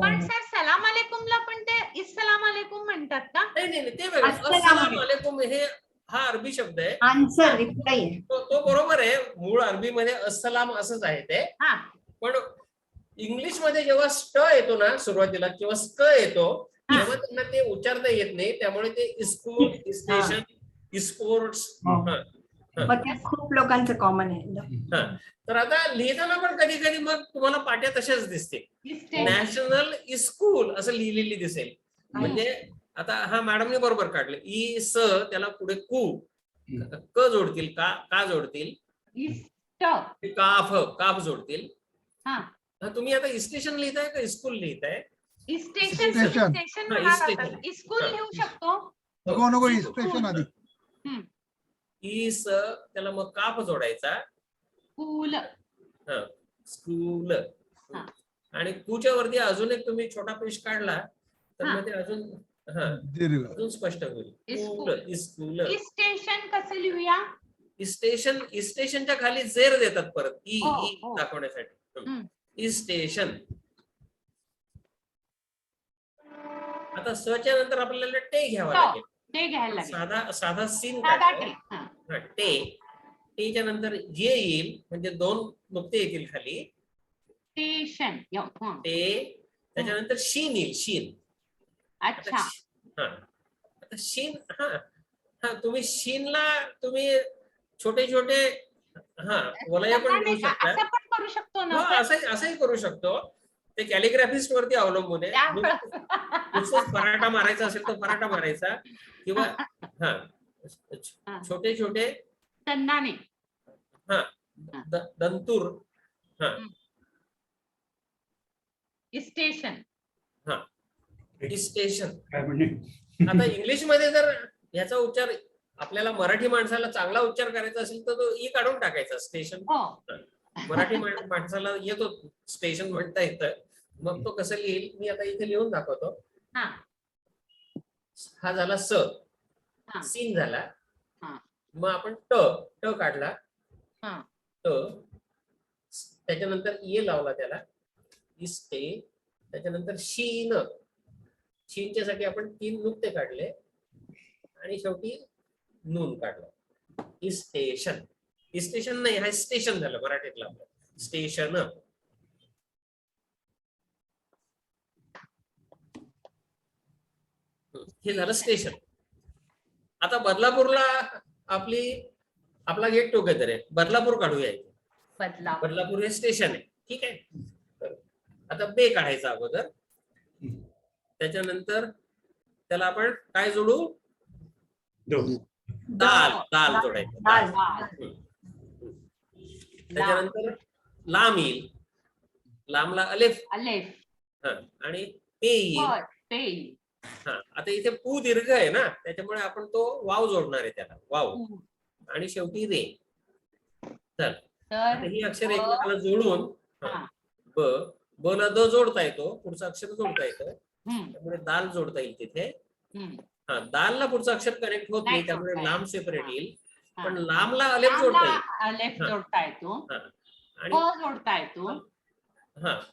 पण सर सलाम अलैकुमला पण ते इस्सलाम अलैकुम म्हणतात का? नाही नाही, ते वेगळं. अस्सलाम अलैकुम हे हा अरबी शब्द आहे. Answer reply. तो बरोबर आहे. मूळ अरबीमध्ये अस्सलाम असंच आहे ते. हा. पण इंग्लिश मध्ये जेव्हा स्ट येतो ना सुरुवातीला किंवा स्क येतो, तेव्हा त्यांना ते उच्चारता येत नाही. त्यामुळे ते स्कूल, स्टेशन, स्पोर्ट्स. खूप लोकांचं कॉमन आहे. तर आता लिहिताना पण कधी कधी मग तुम्हाला पाट्या तशाच दिसते. नॅशनल स्कूल असं लिहिलेली दिसेल. म्हणजे आता हा मॅडमने बरोबर काढले. ई स त्याला पुढे कू, क जोडतील, का जोडतील, काफ जोडतील. तुम्ही आता स्टेशन लिहिताय का स्कूल लिहिताय? स्टेशन. स्टेशन. स्टेशन. स्कूल लिहू शकतो. नको स्टेशन आधी. स त्याला मग काफ जोडायचा. स्कूल. स्कूल. आणि कूच्या वरती अजून एक तुम्ही छोटा पेश काढला तर मग ते अजून स्पष्ट होईल. स्कूल. स्टेशन कसं लिहूया? स्टेशन. स्टेशनच्या खाली जेर देतात परत ई दाखवण्यासाठी. स्टेशन. आता सच्या नंतर आपल्याला टे घ्यावा लागेल. ते घ्यायला लागेल. साधा सीन टे. टेच्या नंतर जे येईल म्हणजे 2 नुकते येतील खाली. स्टेशन. टे. त्याच्यानंतर शीन येईल. शीन. अच्छा. आता शीन. तुम्ही शीनला तुम्ही छोटे छोटे वलय पण देऊ शकता. असं पण करू शकतो ना. असंही करू शकतो. ते कॅलिग्राफिस्ट वरती अवलंबून आहे. फराटा मारायचा असेल तर फराटा मारायचा किंवा छोटे छोटे तन्नाने. दंतूर. स्टेशन. स्टेशन. आता इंग्लिश मध्ये जर याचा उच्चार आपल्याला मराठी माणसाला चांगला उच्चार करायचा असेल तर तो ई काढून टाकायचा. स्टेशन. मराठी माणसाला येतो स्टेशन म्हणता येतं. मग तो कसं लिहिल मी आता इथे लिहून दाखवतो. हा झाला स. सीन झाला. मग आपण ट काढला. ट. त्याच्यानंतर ये लावला त्याला. इस्टे. त्याच्यानंतर शीन. शीनच्या साठी आपण 3 नुकते काढले आणि शेवटी नून काढला. स्टेशन. स्टेशन नाही, हा स्टेशन झालं मराठीतलं आपलं. स्टेशन. हे झालं स्टेशन. आता बदलापूरला आपला गेट टुगेदर आहे, बदलापूर काढूया. बदलापूर हे स्टेशन आहे, ठीक आहे. तर आता बे काढायचा अगोदर, त्याच्यानंतर त्याला आपण काय जोडू? दाल जोडायचं. त्याच्यानंतर लांब येईल, लांबला अलेफ आणि पे येईल. आता इथे पू दीर्घ आहे ना, त्याच्यामुळे आपण तो वाव जोडणार आहे त्याला, वाव. आणि शेवटी रे. चल आता ही अक्षर एकमेकाला जोडून ब ला द जोडता येतो, पुढचं अक्षर जोडता येतं, त्यामुळे दाल जोडता येईल तिथे. दालला पुढचं अक्षर कनेक्ट होत नाही, त्यामुळे लांब सेपरेट येईल. पण लांबला अलेफ जोडता येतो आणि जोडता येतो,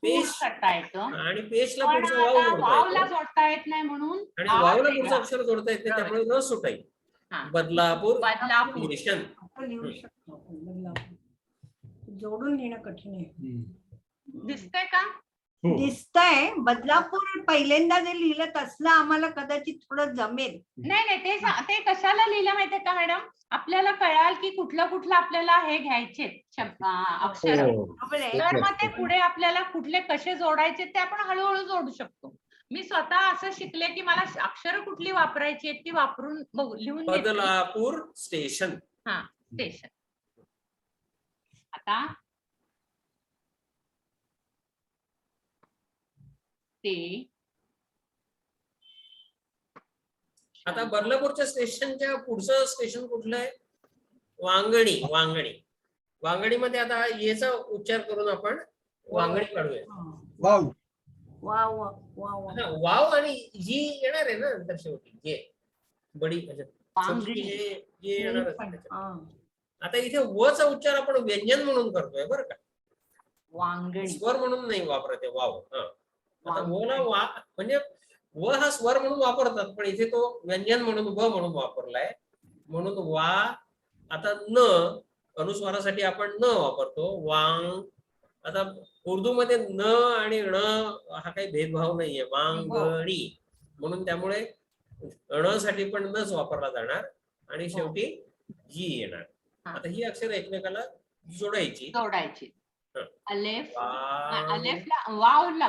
पेश करता येतो, आणि पेशला पण पुढचं वाव आता जोडता वावला येतो जोडता येत नाही म्हणून आणि वावला पुढचं अक्षर जोडता येत नाही, त्यामुळे न सुटा येईल. बदलापूर स्टेशन. आपण लिहू शकतो आपण बदलापूर. जोडून लिहिणं कठीण आहे. दिसतंय का? दिसतंय. बदलापूर पहिल्यांदा जे लिहिलं तसलं आम्हाला कदाचित थोडं जमेल. नाही ते कशाला लिहिलं माहितीये का मॅडम? आपल्याला कळाल की कुठलं आपल्याला हे घ्यायचे अक्षर, तर मग ते पुढे आपल्याला कुठले कसे जोडायचे ते आपण हळूहळू जोडू शकतो. मी स्वतः असं शिकले की मला अक्षर कुठली वापरायची ती वापरून लिहून घेतली. बदलापूर स्टेशन. स्टेशन. आता आता बदलापूरच्या स्टेशनच्या पुढचं स्टेशन कुठलं आहे? वांगणी. वांगणीमध्ये आता येचा उच्चार करून आपण वांगणी काढूया. वाव. वाव वाव वाव आणि जी येणार आहे ना नंतर शेवटी, जे बडी जे येणार. आता इथे व चा उच्चार आपण व्यंजन म्हणून करतोय बरं का, वांगणी स्वर म्हणून नाही वापरत आहे वाव. आता व ला वा म्हणजे व हा स्वर म्हणून वापरतात, पण इथे तो व्यंजन म्हणून व म्हणून वापरलाय, म्हणून वा. आता न अनुस्वारासाठी आपण न वापरतो, वांग. आता उर्दू मध्ये न आणि ण हा काही भेदभाव नाहीये, वांगणी म्हणून, त्यामुळे ण साठी पण नच वापरला जाणार आणि शेवटी जी येणार. आता ही अक्षर एकमेकाला जोडायची. अलेफ, अलेफला वावला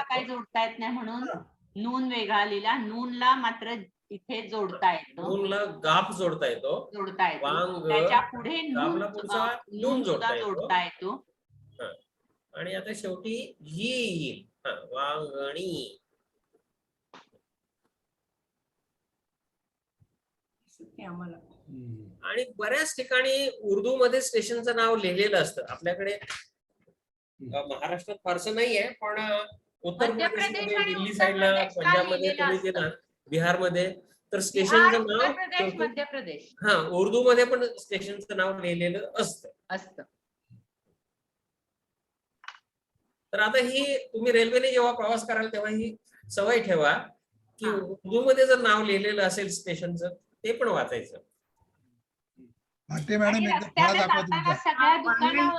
काही जोडता येत नाही म्हणून नून वेगळा लिहिला. नूनला मात्र इथे जोडता येतो, नूनला गाफ जोडता येतो, त्याच्या पुढे नून जोडता येतो आणि आता शेवटी जी येईल, वांगणी. आणि बऱ्याच ठिकाणी उर्दू मध्ये स्टेशनचं नाव लिहिलेलं असतं. आपल्याकडे महाराष्ट्रात फारसं नाहीये, पण उत्तर प्रदेशमध्ये, दिल्ली साईडला, पंजाबमध्ये तुम्ही गेला, बिहारमध्ये, तर स्टेशनचं नाव उर्दू मध्ये पण स्टेशनचं नाव लिहिलेलं असतं. तर आता ही तुम्ही रेल्वेने जेव्हा प्रवास कराल तेव्हा ही सवय ठेवा की उर्दू मध्ये जर नाव लिहिलेलं असेल स्टेशनचं ते पण वाचायचं. भाटे मॅडम एकदा फळा दाखवा तुमचा.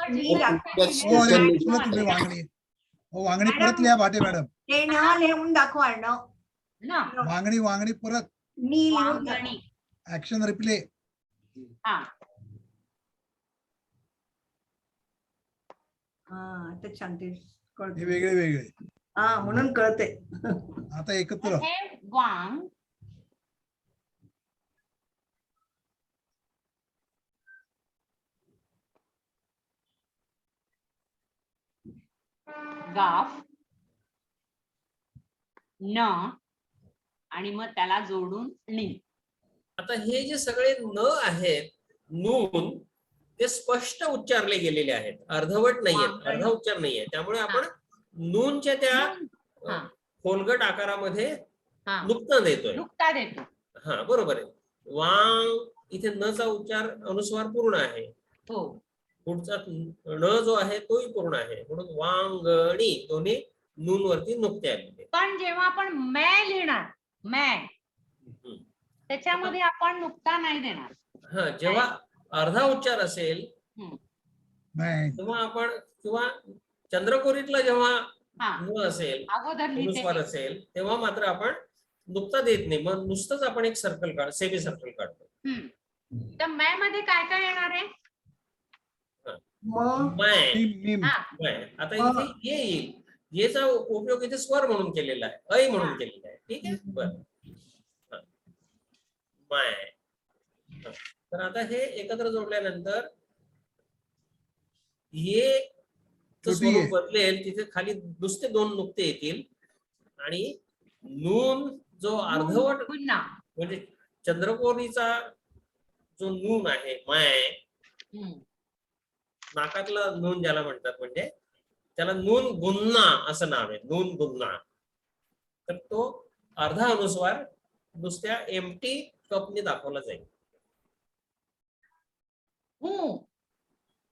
तुम्ही वांगणी वांगणी परत लिहा भाटे मॅडम. ते न लिहून दाखवा. वांगणी परत ऍक्शन रिप्ले. ते शांती हे वेगळे म्हणून कळते. आता एकत्र वांग, गाफ, न आणि मग त्याला जोडून नी. आता हे जे सगळे न आहेत, नून, ते स्पष्ट उच्चारले गेलेले आहेत, अर्धवट नाहीयेत, अर्धा उच्चार नाहीये. त्यामुळे आपण नूनच्या त्या खोलगट आकारामध्ये नुकता देतोय. बरोबर आहे. वांग, इथे न चा उच्चार अनुस्वार पूर्ण आहे, पुढचा न जो आहे तोही पूर्ण आहे, म्हणून वांगणी दोन्ही नून वरती नुकते आलेले. पण जेव्हा आपण मै लिहिणार, मै, त्याच्यामध्ये आपण नुकता नाही देणार. जेव्हा अर्धा उच्चार असेल तेव्हा आपण, किंवा चंद्रकोरीतला जेव्हा हा न असेल, अगोदर लिहिते अनुस्वार ते. असेल, तेव्हा मात्र आपण नुकता देत नाही, मग नुसतंच आपण एक सर्कल काढ, सेमी सर्कल काढतो. तर मै मध्ये काय काय येणार आहे? मग माय, मीम हा माय. आता इथे ये येईल. येचा उपयोग इथे स्वर म्हणून केलेला आहे, ऐ म्हणून केलेला आहे. ठीक आहे, बर. माय. तर आता हे एकत्र जोडल्यानंतर ये छोटी ये. स्वरूप बदलेल, तिथे खाली नुसते 2 नुकते येतील आणि नून जो अर्धवट पुन्हा म्हणजे चंद्रकोरीचा जो नून आहे माय, नाकातला नून ज्याला म्हणतात, म्हणजे त्याला नून गुन्ना असं नाव आहे, नून गुन्ना. तर तो अर्धा अनुस्वार नुसत्या एम्प्टी कपने दाखवला जाईल. हूं,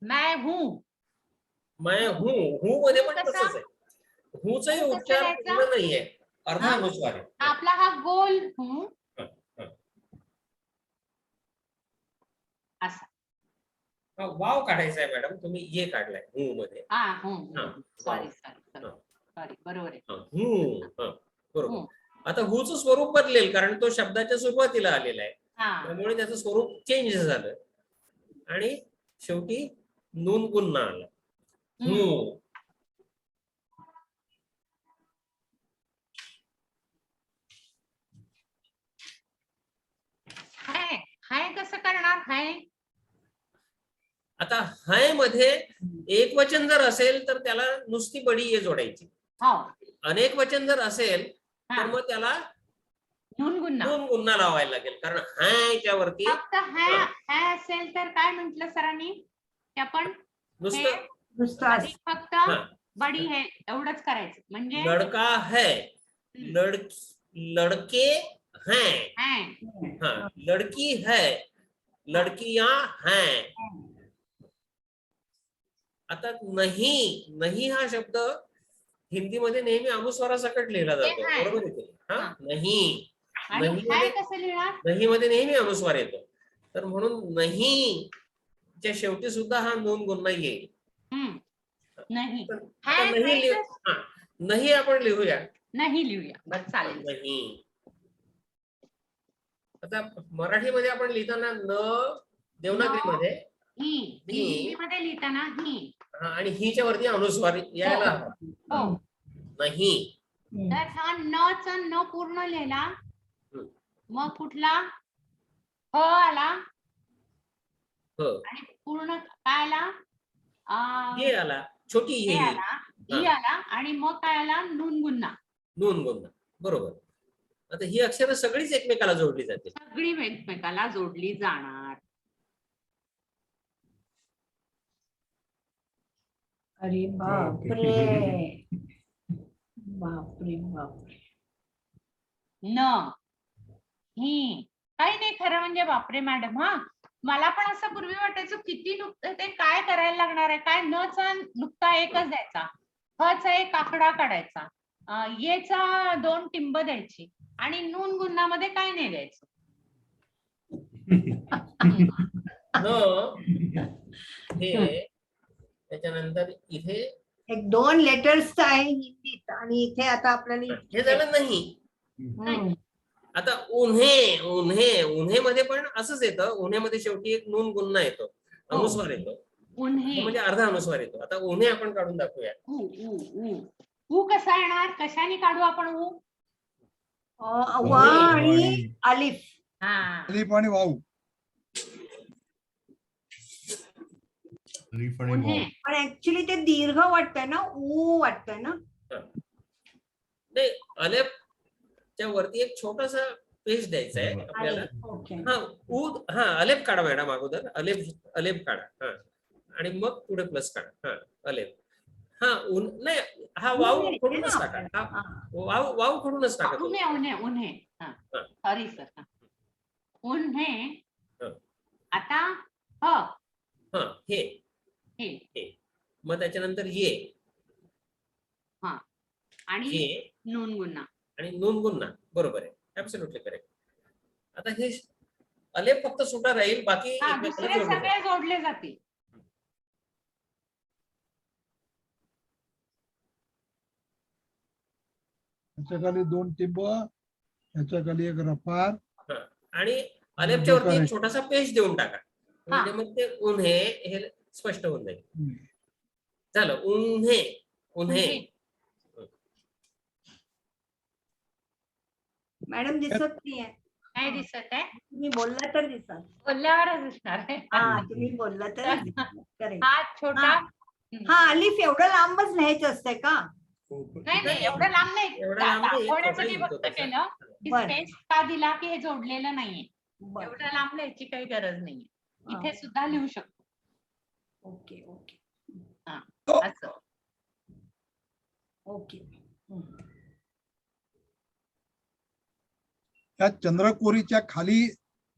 मैं हूं. मैं हूं, हूं मध्ये पण कसा? तसंच आहे. हूचाही हूं कसा उच्चार लिहायचा? पूर्ण नाहीये, अर्धा हा? अनुस्वार आहे. आपला हा गोल हूं असा. हा, वाव काढायचा आहे मॅडम, तुम्ही ये काढलाय हूं मध्ये. हा हूं हा, सॉरी सॉरी बरोबर आहे. हूं, हा, बरोबर. हूं. आता हूचं स्वरूप बदलेल, कारण तो शब्दाच्या सुरुवातीला आलेला आहे, हा त्यामुळे त्याचं स्वरूप चेंज झालं आणि शेवटी नून गुन्हा आला. हूं. हाय कसं करणार हाय? आता हाय मध्ये एक वचन जर असेल तर त्याला नुसती बडी ये जोडायची. हो अनेक वचन जर असेल तर हा मग त्याला नून गुन्हा. नून गुन्हा लावायला लागेल, कारण हायच्या वरती फक्त हाय असेल तर काय म्हंटल सरांनी की आपण नुसतं नुसतं आधी फक्त हा. बडी हे एवढंच करायचं, म्हणजे लडका है, लड़के हैं, हाय. हाँ, लड़की है, लड़कियां हैं. आता नहीं, नहीं हा शब्द हिंदीमध्ये नेहमी अनुस्वारासकट लिहिला जातो, आहे. बरोबर आहे ते? हा, हा. नहीं, आणि नाही हाय मध्ये कसं लिहिणार? नाही मध्ये नेहमी अनुस्वार येतो, तर म्हणून नाही च्या शेवटी सुद्धा हा नून गुन्हा येईल. नाही तर आता हाय नाही हाय लिहू, हा, नाही आपण लिहूया. नाही लिहूया बरं चालेल. नाही. आता मराठीमध्ये आपण लिहिताना न देवनागरीमध्ये ही ही. हिंदीमध्ये लिहिताना ही. हा, आणि हिच्या वरती अनुस्वार यायला हवा. हो नाही. तर हा न चा न पूर्ण लिहिला, मग कुठला ह आला हो, आणि पूर्ण काय आला? ये आला, छोटी हे ये आला, ई आला आणि मग काय आला? नून गुन्हा. नून गुन्हा, बरोबर. आता ही अक्षरं सगळीच एकमेकाला जोडली जाते. सगळी एकमेकाला जोडली जाणार. अरे बापरे बापरे बापरे. न ही काही नाही खरं म्हणजे बापरे मॅडम. हा मला पण असं पूर्वी वाटायचं किती नुकतं ते काय करायला लागणार आहे, काय न चा नुकता एकच द्यायचा, ह चा एक आकडा काढायचा, ये चा 2 टिंब द्यायची आणि नून गुन्हा मध्ये काय नाही द्यायचं. न हे त्याच्यानंतर इथे एक 2 लेटर्स आहे हिंदीत आणि इथे आता आपल्याला हे झालं नाही. हम्म. आता उन्हे, उन्हे, उन्हे मध्ये पण असंच येतं, उन्हे मध्ये शेवटी एक नून गुन्हा येतो, अनुस्वार येतो, उन्हे म्हणजे अर्धा अनुस्वार येतो. आता उन्हे आपण काढून दाखवूया. ऊ ऊ ऊ ऊ कसा येणार? कशाने काढू आपण ऊ? व आणि अलिफ. हा अलिफ आणि वाऊ. उन्हे पण ऍक्च्युली ते दीर्घ वाटतंय ना, ऊ वाटतंय ना. नाही, अलेपच्या वरती एक छोटासा पेज द्यायचा आहे आपल्याला. ओके. हा, हा, अलेप काढा मॅडम अगोदर, अलेप काढा. हा, आणि मग पुढे प्लस काढा. हा, अलेप. हा, नाही, हा वाव खोडूनच टाका. हा, वाव खोडूनच टाका. उन्हे उन्हे उन्हे. हा सॉरी सर. उन्हे. आता ह. हा, हे. मग त्याच्यानंतर ये. हा आणि ये नून गुन्हा. आणि नून गुन्हा, बरोबर आहे, ऍब्सोल्युटली करेक्ट. आता हे अलेप फक्त सुटा राहील, बाकी एकमेकाला दुसरे जोडले सगळे जोडले जातील. याच्या खाली 2 टिंब, याच्या खाली एक रफार. आणि अलेपच्या वरती एक correct. छोटासा पेज देऊन टाका, म्हणजे मग ते उन्हे हे स्पष्ट होऊन जाईल. झालं, उन्हे उन्हे. मॅडम दिसत नाहीये. नाही दिसत आहे, तुम्ही बोलला तर दिसत. बोलल्यावरच दिसणार आहे. हा तुम्ही बोलला तर करेक्ट. हा छोटा, हा अलिफ एवढं लांबच लिहायचं असतंय का? नाही नाही एवढं लांब नाही, एवढं लांब नाही, दाखवण्यासाठी छोटा फक्त लिहितो केलं की बरं. स्पेस का दिला की हे जोडलेलं नाहीये. बरं. एवढं लांब लिहायची काही गरज नाहीये, हा. इथे सुद्धा लिहू शकतो ओके ओके असं. ओके. त्या चंद्रकोरीच्या खाली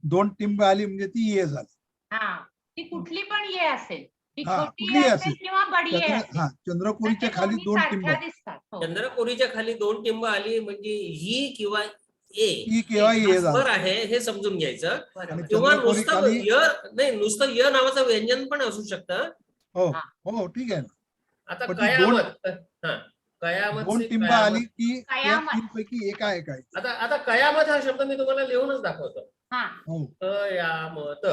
2 टिंब आली म्हणजे ती ये झाली. हा, ती कुठली पण ये असेल, ती हा, छोटी कुठलीही ये असेल. असेल किंवा बडी ये असेल. हा, चंद्रकोरीच्या तर ते खाली दोन्ही 2 टिंब, सारख्या दिसतात. हो. चंद्रकोरीच्या खाली 2 टिंब आली म्हणजे ही किंवा ए ही किंवा ये हा स्वर झाला. आहे हे समजून घ्यायचं. बरोबर. किंवा चंद्रकोरी नुसतं खाली- य नाही, नुसतं य नावाचं व्यंजन पण असू शकतं. हो हा. हो ठीक आहे ना. आता पण ती कयामत, हा कयामत 2 से टिंब कयामत. आली की त्या कयामत. 3 पैकी एक आहे काय. आता कयामत हा शब्द मी तुम्हाला लिहूनच दाखवतो. हा, हो कयामत.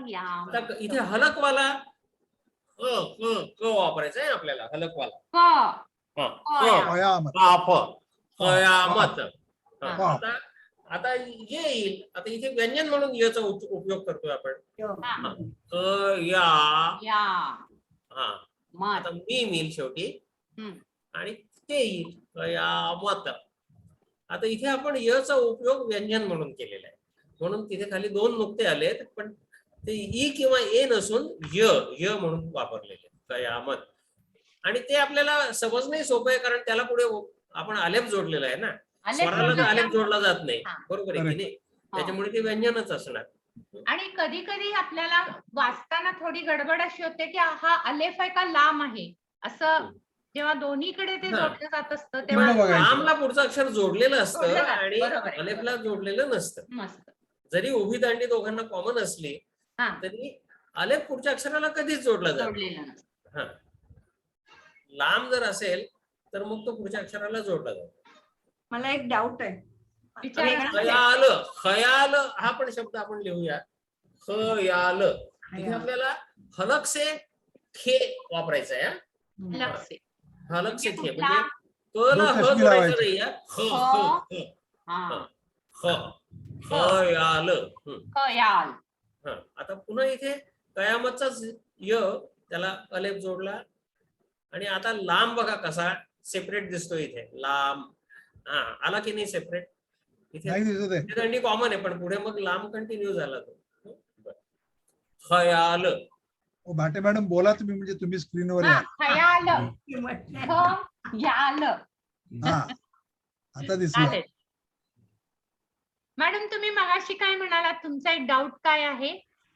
या आता इथे हलकवाला क वापरायचा आहे आपल्याला, हलकवाला. क हा, कयामत. काफ, कयामत. हा, हा. आता येईल. आता इथे व्यंजन म्हणून याचा उपयोग करतोय आपण. या या हा, मत. आता मी येईल शेवटी हम्म. आणि ते येईल कयामत. आता इथे आपण यचा उपयोग व्यंजन म्हणून केलेला आहे, म्हणून तिथे खाली 2 नुकते आलेत, पण ते ई किंवा ए नसून य म्हणून वापरलेले कयामत. आणि ते आपल्याला समजणे सोपं आहे, कारण त्याला पुढे आपण आलेप जोडलेला आहे ना. आलेप स्वराला तर जोडला आलेप त्यामुळे- जोडला जात नाही, हा. बरोबर आहे की नाही. त्याच्यामुळे ते व्यंजनच असणार. आणि कधी कधी आपल्याला वाचताना थोडी गडबड अशी होते की हा अलेफ आहे का लाम आहे, असं जेव्हा दोन्हीकडे ते हा. जोडलं जात असतं पुढं तेव्हा बघायचं. लांबला पुढचं अक्षर जोडलेलं असतं जोडलं जातं, आणि बरोबर आहे. अलेफला जोडलेलं नसतं. मस्त. जरी उभी दांडी दोघांना कॉमन असली हा, तरी अलेफ पुढच्या अक्षराला कधीच जोडला जातो. जोडलेलं नसतं. हा, लांब जर असेल तर मग तो पुढच्या अक्षराला जोडला जातो. मला एक डाऊट आहे. विचारा. वेगळाच आहे. खयाल, खयाल हा पण शब्द आपण लिहूया. खयाल. इथे आपल्याला हलक से थे वापरायचा आहे. लक्ष आहे. हलक से थे कुठला? म्हणजे कला ह चष्मी जोडायचं लावायची. नाही. हा, खयाल. कयाल. आता पुन्हा इथे कयामतचाच य, त्याला अलेप जोडला. आणि आता लांब बघा कसा सेपरेट दिसतो इथे. लांब हा आला की नाही सेपरेट. इथे नाही दिसत आहे. दंडी कॉमन आहे, पण पुढे मग लांब कंटिन्यू झाला तो. खयाल. भाटे मॅडम बोला तुम्ही, म्हणजे तुम्ही स्क्रीनवर हा, या. खयाल. म्हटलं. खयाल. हा आता दिसलं. चालेल. मॅडम तुम्ही मगाशी काय म्हणालात, तुमचा एक डाऊट काय आहे?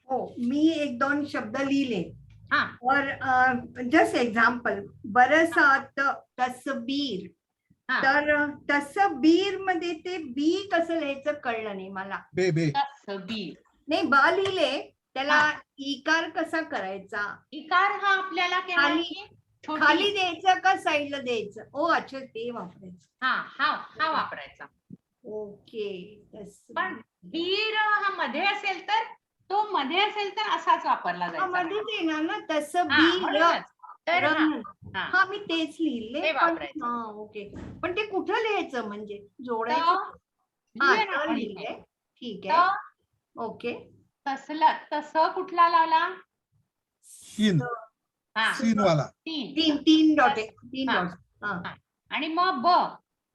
हो मी 1-2 शब्द लिहिले हा. और जस्ट एग्जाम्पल बरसात तसबीर. हा. तर तसबीर मध्ये ते बी कसं लिहायचं कळलं नाही मला. बे बे तसबीर. नाही ब लिहिले त्याला इकार कसा करायचा, इकार हा आपल्याला केव्हा खाली- की छोटी- खाली द्यायचं का साईडला द्यायचं. ओ अच्छा ते वापरायचं. हा वापरायचा. ओके. पण बीर हा मध्ये असेल तर, तो मध्ये असेल तर असाच वापरला जायचा. मध्येच येणार ना हा, तसबीर. म्हणूनच. तर रंग. हा. हा मी तेच ते लिहिले पण वापरायचं. हा ओके. पण ते कुठं लिहायचं म्हणजे तर जोडायचं. हा लिहिलं ना तर आपण लिहिले. इथे. ठीक तर आहे. ओके. तसं कुठला लावला? सीन हा, सीन वाला. 3. 3 डॉट आहे. 3 हा. डॉट. हा. आणि मग ब.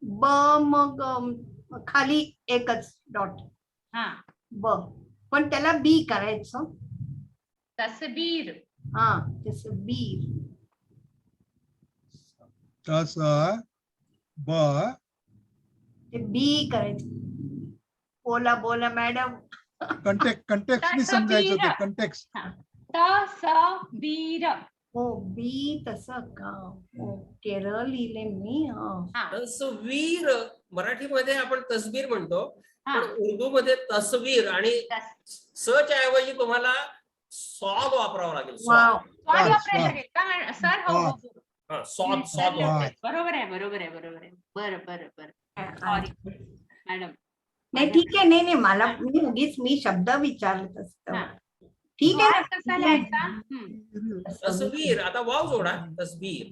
ब मग खाली एकच डॉट. हा, ब पण त्याला बी करायचं. तसबीर. हा तसबीर. तस ब ते बी करायचं. बोला मॅडम. कंटेक्सनी समजायचं ते. कंटेक्स्ट. तसबीर. हो बी तसं का. ओके र लिहिले मी. हा तस्वीर मराठीमध्ये आपण तस्वीर म्हणतो, हा. पण उर्दू मध्ये तस्वीर आणि सच्या ऐवजी तुम्हाला स्वाद वापरावा लागेल. स्वाद. वाव. स्वाद स्वाद, वापरायला स्वाद. लागेल का सर? हो, हो, हो. हा स्वाद स्वाद लक्षात. वाटतंय. बरोबर आहे बरोबर आहे बरोबर आहे. बरं बरं बरं. Sorry madam. नाही ठीक आहे. नाही नाही मला मी शब्द विचारत असतो. हा. ठीक आहे वाव कसा लिहायचा? ना. तस्वीर, आता वाव जोडा, तस्वीर.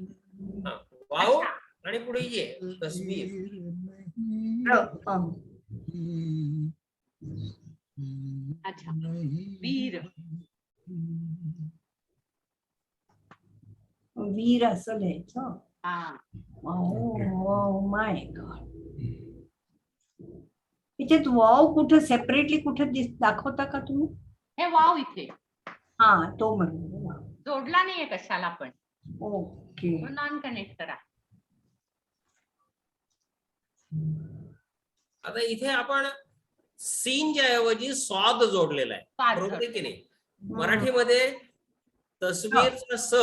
हा, वाव आणि पुढे ये तस्वीर. अच्छा. वीर. वीर असं लिहायचं. हा. माय गॉड. त्याच्यात वाव कुठं सेपरेटली कुठं दाखवता का तुम्ही? हे वाव इथे हा तो म्हणून. जोडला नाहीये कशाला पण. ओके. नॉन कनेक्टर आहे. आता इथे आपण सीनच्या ऐवजी स्वाद जोडलेला आहे. स्वाद बरोबर आहे की जोडलेला. नाही? मराठीमध्ये तस्वीरचा स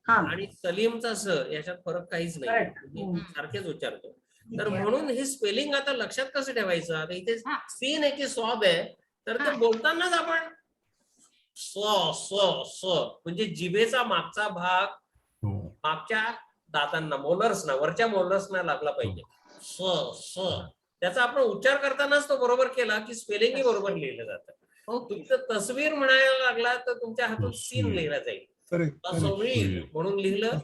हा आणि सलीमचा स याच्यात फरक काहीच नाही. Correct. म्हणजे सारखेच उच्चारतो. तर म्हणून हे स्पेलिंग आता लक्षात कसं ठेवायचं? आता इथे हा. सीन आहे की स्वाद आहे, तर ते हा. बोलतानाच आपण स्व स्व स्व म्हणजे जिभेचा मागचा भाग हो. मागच्या दातांना मोलर्सना वरच्या मोलर्सना लागला पाहिजे. स्व स्व त्याचा आपण उच्चार करतानाच तो बरोबर केला की स्पेलिंगही बरोबर लिहिलं जातं. ओके. तुमचं तस्वीर म्हणायला लागला तर तुमच्या हातून सीन लिहिला जाईल. करेक्ट तस्वीर म्हणून लिहिलं,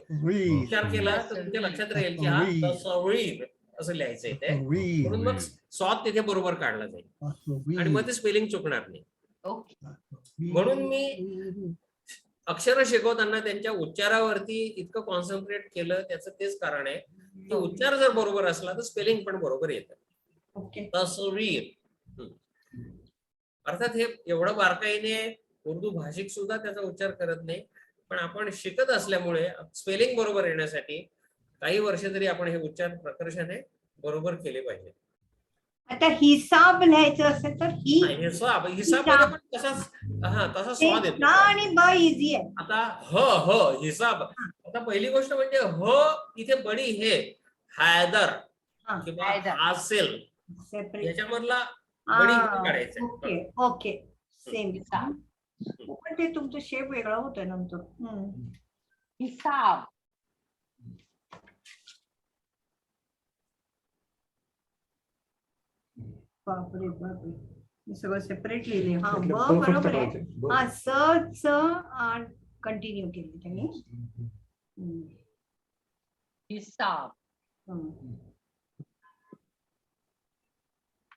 उच्चार केला तर तुमच्या लक्षात राहील की हा तस्वीर असं लिहायचंय ते. म्हणून मग स्वाद तिथे बरोबर काढला जाईल आणि मग ते स्पेलिंग चुकणार नाही. ओके. म्हणून मी अक्षर शिकवताना त्यांच्या उच्चारावरती इतकं कॉन्सन्ट्रेट केलं. त्याचं तेच कारण आहे की उच्चार जर बरोबर असला तर स्पेलिंग पण बरोबर येतं. ओके. तस्वीर. अर्थात हे एवढं बारकाईने उर्दू भाषिक सुद्धा त्याचा उच्चार करत नाही, पण आपण शिकत असल्यामुळे स्पेलिंग बरोबर येण्यासाठी काही वर्ष तरी आपण हे उच्चार प्रकर्षाने बरोबर केले पाहिजे. आता हिसाब लिहायचं असेल तर ही हिसाब हिसाब पण तसा स्वाद येतो. ना आणि ब इझी आहे. आता ह हिसाब. आता पहिली गोष्ट म्हणजे ह इथे बडी हे हैदर हा. किंवा हैदर. हासिल सेपरेट. याच्यामधला बडी काढायचं. Okay okay same. हिसाब. पण ते तुमचं शेप वेगळा होतं नंतर. हिसाब. बापरे बापरे मी सगळं सेपरेट लिहिले. हा ब बरोबर आहे. हा च कंटिन्यू केली त्यांनी. हिसाब.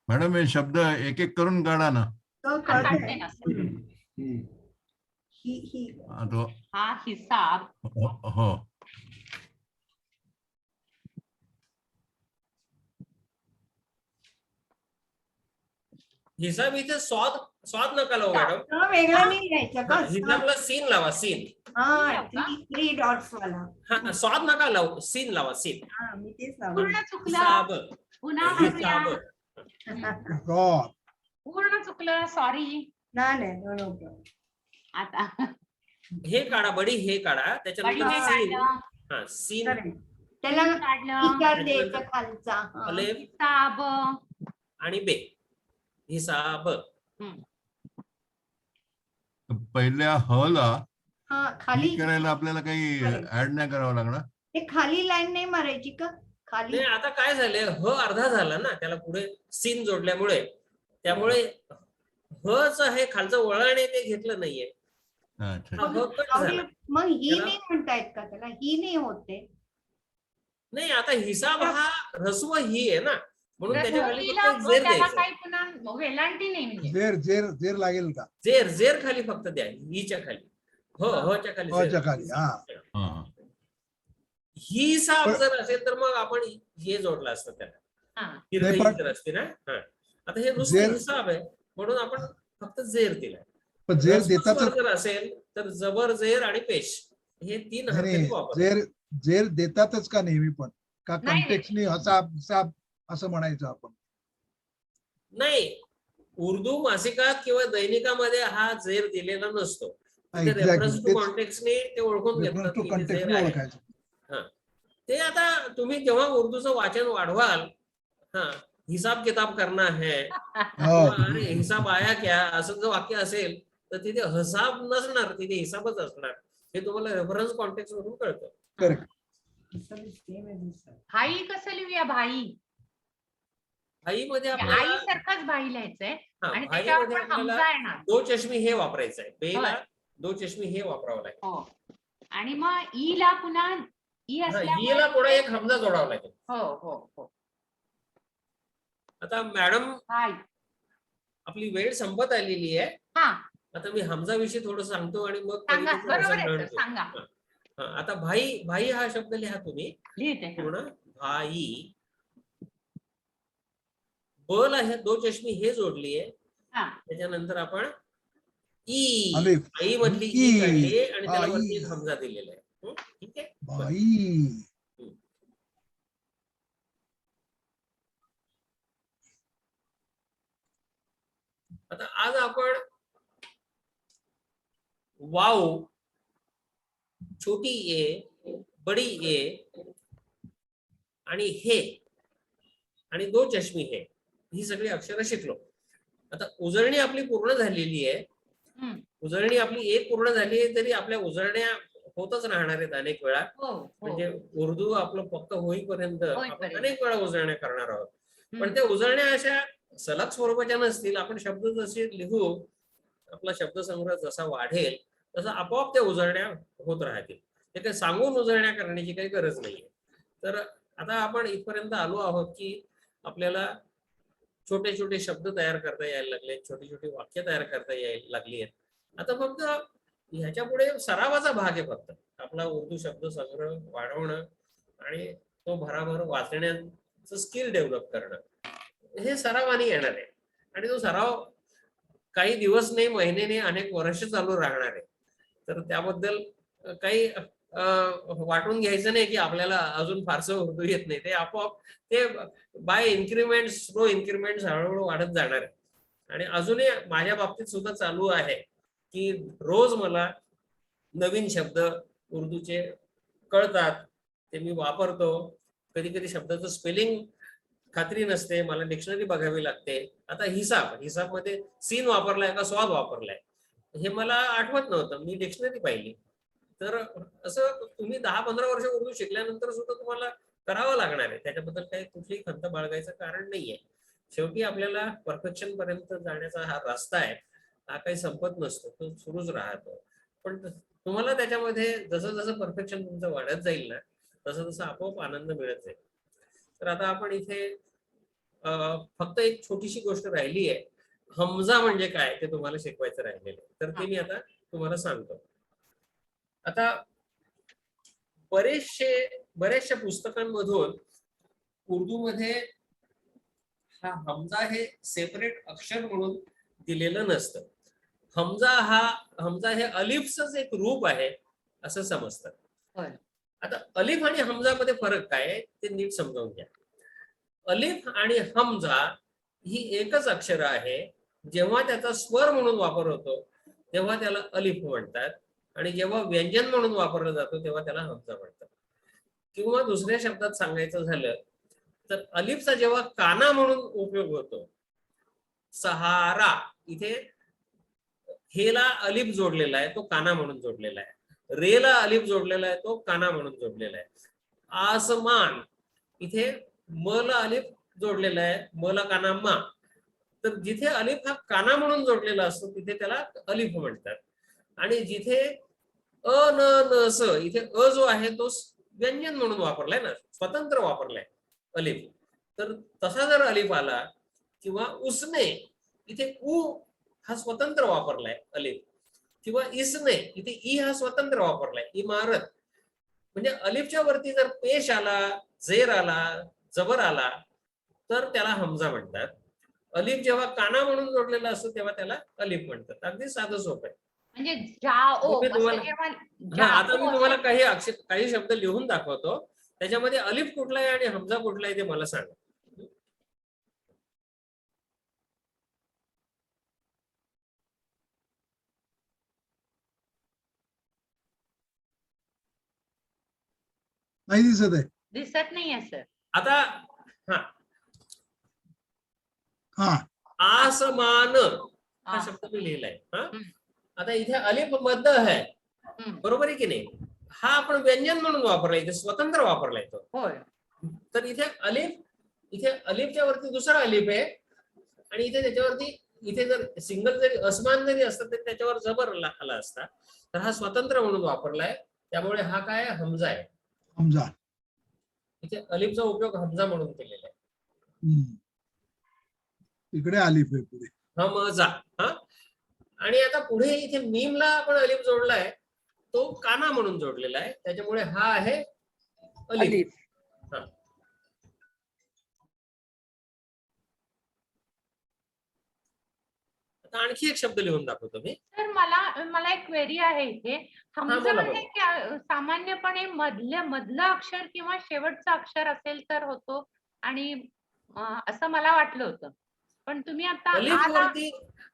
मॅडम हे शब्द एक एक करून काढा ना. काढते ना सर. ही तो हा हिसाब. हो हिसाब इथे स्वाद स्वाद नका लावू मॅडम. वेगळा नाही लिहायचं का? हिसाबला सीन लावा सीन. हा थ्री डॉट्स वाला. हा स्वाद नका लावू, सीन लावा सीन. हा मी तेच लावलं. पूर्ण चुकलं. हिसाब पुन्हा हिसाब. बघूया. गॉड पूर्ण चुकलं. सॉरी. नाही नको. आता हे काढा बडी हे काढा बडी त्याच्यानंतर हे सीन. काढलं. हा सीन त्याला काढलं. विचार द्यायचा खालचा. हा. अलेफ हिसाब. आणि बे. हिसाब. पहिल्या ह ला हा खाली करायला आपल्याला काही ऍड नाही करावं लागणार. ते खाली लाईन नाही मारायची का? खाली नाही आता काय झालंय ह अर्धा झाला ना त्याला पुढे सीन जोडल्यामुळे, त्यामुळे हच हे खालचं वळण आहे ते घेतलं नाहीये. अच्छा हा ह कट झाला. मग ही त्याला- नाही म्हणतायत का त्याला? ही नाही होते. नाही आता हिसाब हा ह्रस्व ही आहे ना, म्हणून त्याच्या खाली हिला फक्त झेर त्याला द्यायचं. काही पुन्हा वेलांटी नाही म्हणजे. जेर जेर जेर लागेल का? झेर झेर खाली फक्त द्या हीच्या खाली. हच्या खाली झेर. हच्या खाली, हा. हा. ही साप जर असेल तर मग आपण हे जोडलं असतं त्याला. हा. हिरवी नाही, पण- जर असते ना. हा. आता हे नुसतं झेर- हिसाब आहे म्हणून आपण फक्त झेर दिलाय. पण जेर ह्रस्व देताच स्वर जर असेल तर जबर झेर आणि पेश हे 3 हरकती वापरतात. जेर जेर देतातच का नेहमी पण? का नाही. कंटेक्सनी हसाब हिसाब असं म्हणायचं आपण? नाही उर्दू मासिकात किंवा दैनिकामध्ये हा झेर दिलेला नसतो. Exactly. रेफरन्स टू तेच कॉन्टेक्सने ते ओळखून घेतलं reference to की इथे context झेर ने आहे. ओळखायचं. ते आता तुम्ही जेव्हा उर्दूचं वाचन वाढवाल, हा हिसाब किताब करना है हो. किंवा अरे हिसाब आया क्या असं जर वाक्य असेल तर तिथे हसाब नसणार, तिथे हिसाबच असणार. हे तुम्हाला रेफरन्स कॉन्टेक्स्ट मधून कळतं. Correct. भाई कसं लिहूया? भाई भाई मध्ये आई आपल्याला सारखाच भाई लिहायचंय हा, आणि भाई त्याच्यावर मध्ये पण आपल्याला हमजा येणार. दो चष्मी हे वापरायचं आहे. बेला होय. दो चष्मी हे वापरावं लागेल. हो. आणि मग ई ला पुन्हा ई हा, असल्यामुळे ईला पुढे एक हमजा जोडावा लागेल. हो हो हो. आता मॅडम भाई. आपली वेळ संपत आलेली आहे. हा आता मी हमजा विषयी थोडं सांगतो आणि मग सांगा. कवितेचं बरोबर आहे रसग्रहण सर, करू. सांगा. हा, आता भाई भाई हा शब्द लिहा तुम्ही लिहिते. पूर्ण. भाई बला हे दो चष्मी हे जोडली आहे. हा त्याच्यानंतर आपण ई अलिफ. आई मधली ई. ई काढली आणि त्याला आई. वरती एक हमजा दिलेला आहे. ठीक आहे. बरं. बाई. आता आज आपण वाव, छोटी ए, बडी ए आणि हे आणि दो चष्मी हे ही सगळी अक्षरं शिकलो. आता उजळणी आपली पूर्ण झालेली आहे. हम्म. उजळणी आपली एक पूर्ण झाली आहे तरी आपल्या उजळण्या होतच राहणार आहेत अनेक वेळा. हो म्हणजे उर्दू आपलं पक्क होईपर्यंत आपण होईपर्यंत. अनेक वेळा उजळण्या करणार आहोत. हम्म. पण त्या उजळण्या अशा सलग स्वरूपाच्या नसतील. आपण शब्द जसे लिहू, आपला शब्दसंग्रह जसा वाढेल तसा आपोआप त्या उजळण्या होत राहतील. ते काही सांगून उजळण्या करण्याची काही गरज नाहीये. तर आता आपण इथपर्यंत आलो आहोत की आपल्याला छोटे छोटे शब्द तयार करता यायला लागले, छोटी छोटी वाक्य तयार करता यायला लागली आहेत. आता फक्त ह्याच्या पुढे सरावाचा भाग आहे. फक्त आपला उर्दू शब्दसंग्रह वाढवणं आणि तो भराभर वाचण्याचं स्किल डेव्हलप करणं हे सरावाने येणार आहे. आणि तो सराव काही दिवस नाही, महिने नाही, अनेक वर्ष चालू राहणार आहे. तर त्याबद्दल काही वाटून घ्यायचं नाही की आपल्याला अजून फारसं उर्दू येत नाही. ते आपोआप ते बाय इन्क्रीमेंट, स्लो इन्क्रीमेंट हळूहळू वाढत जाणार आहे. आणि अजूनही माझ्या बाबतीत सुद्धा चालू आहे की रोज मला नवीन शब्द उर्दूचे कळतात, ते मी वापरतो. कधी कधी शब्दाचं स्पेलिंग खात्री नसते, मला डिक्शनरी बघावी लागते. आता हिसाब मध्ये सीन वापरलाय का स्वाद वापरलाय हे मला आठवत नव्हतं, मी डिक्शनरी पाहिली. तर असं तुम्ही 10-15 वर्ष उर्दू शिकल्यानंतर सुद्धा तुम्हाला करावं लागणार आहे. त्याच्याबद्दल काही कुठलीही खंत बाळगायचं कारण नाहीये. शेवटी आपल्याला परफेक्शन पर्यंत जाण्याचा हा रस्ता आहे, हा काही संपत नसतो, तो सुरूच राहतो. पण तुम्हाला त्याच्यामध्ये जसं जसं परफेक्शन तुमचं वाढत जाईल ना, तसं तसं आपोआप आनंद मिळत जाईल. तर आता आपण इथे फक्त एक छोटीशी गोष्ट राहिली आहे. हमजा म्हणजे काय ते तुम्हाला शिकवायचं राहिलेलं आहे. तर ते मी आता तुम्हाला सांगतो. आता बऱ्याचशा पुस्तकांमधून उर्दूमध्ये हा हमजा हे सेपरेट अक्षर म्हणून दिलेलं नसतं. हमजा हे अलिफच एक रूप आहे असं समजतात. होय. आता अलिफ आणि हमजामध्ये फरक काय आहे ते नीट समजावून घ्या. अलिफ आणि हमजा ही एकच अक्षर आहे. जेव्हा त्याचा स्वर म्हणून वापर होतो तेव्हा त्याला अलिफ म्हणतात आणि जेव्हा व्यंजन म्हणून वापरलं जातो तेव्हा त्याला हमजा म्हणतात. किंवा दुसऱ्या शब्दात सांगायचं झालं तर अलिफचा जेव्हा काना म्हणून उपयोग होतो, सहारा, इथे हेला अलिफ जोडलेला आहे, तो काना म्हणून जोडलेला आहे. रेला अलिफ जोडलेला आहे, तो काना म्हणून जोडलेला आहे. आसमान, इथे मला अलिफ जोडलेला आहे, मला काना मा. तर जिथे अलिफ हा काना म्हणून जोडलेला असतो तिथे त्याला अलिफ म्हणतात. आणि जिथे अ न न स, इथे अ जो आहे तो व्यंजन म्हणून वापरलाय ना, स्वतंत्र वापरलाय अलिफ. तर तसा जर अलिफ आला किंवा उसने, इथे उ हा स्वतंत्र वापरलाय अलिफ, किंवा इसने, इथे ई हा स्वतंत्र वापरलाय, इमारत. म्हणजे अलिफच्या वरती जर पेश आला, जेर आला, जबर आला तर त्याला हमजा म्हणतात. अलिफ जेव्हा काना म्हणून जोडलेला असतो तेव्हा त्याला अलिफ म्हणतात. अगदी साधं सोपं आहे. म्हणजे जाओ मी असं तुम्हाला- जेव्हा आता मी जाओ तुम्हाला काही शब्द लिहून दाखवतो, त्याच्यामध्ये अलिफ कुठला आहे आणि हमजा कुठला आहे ते मला सांगा. नाही दिसत आहे. दिसत नाहीये सर. आता हा, आसमान हा हा. शब्द मी लिहिलाय. हम्म. आता इथे अलिफ मध्य आहे, हम्म. बरोबर आहे की नाही. हा आपण व्यंजन म्हणून वापरला, इथे स्वतंत्र वापरला येतो. होय. तर इथे अलिफच्या वरती दुसरा अलिफ आहे आणि इथे त्याच्यावरती इथे जर सिंगल जरी अस्मान जरी असतं तर त्याच्यावर जबर आला असता. तर हा स्वतंत्र म्हणून वापरलाय, त्यामुळे हा काय हमजा आहे. हमजा. इथे अलिफचा उपयोग हमजा म्हणून केलेला आहे. इकडे अलिफ आहे पुढे. हमजा. हा, आणि आता पुढे इथे मीमला आपण अलिफ जोडलाय, तो काना म्हणून जोडलेला आहे, त्याच्यामुळे हा आहे अलिफ. हा. आता आणखी एक शब्द लिहून दाखवतो मी. तर मला एक क्वेरी आहे इथे. हमजा बोला, म्हणजे सामान्यपणे मधलं अक्षर किंवा शेवटचं अक्षर असेल तर होतो, आणि असं मला वाटलं होतं, पण तुम्ही आता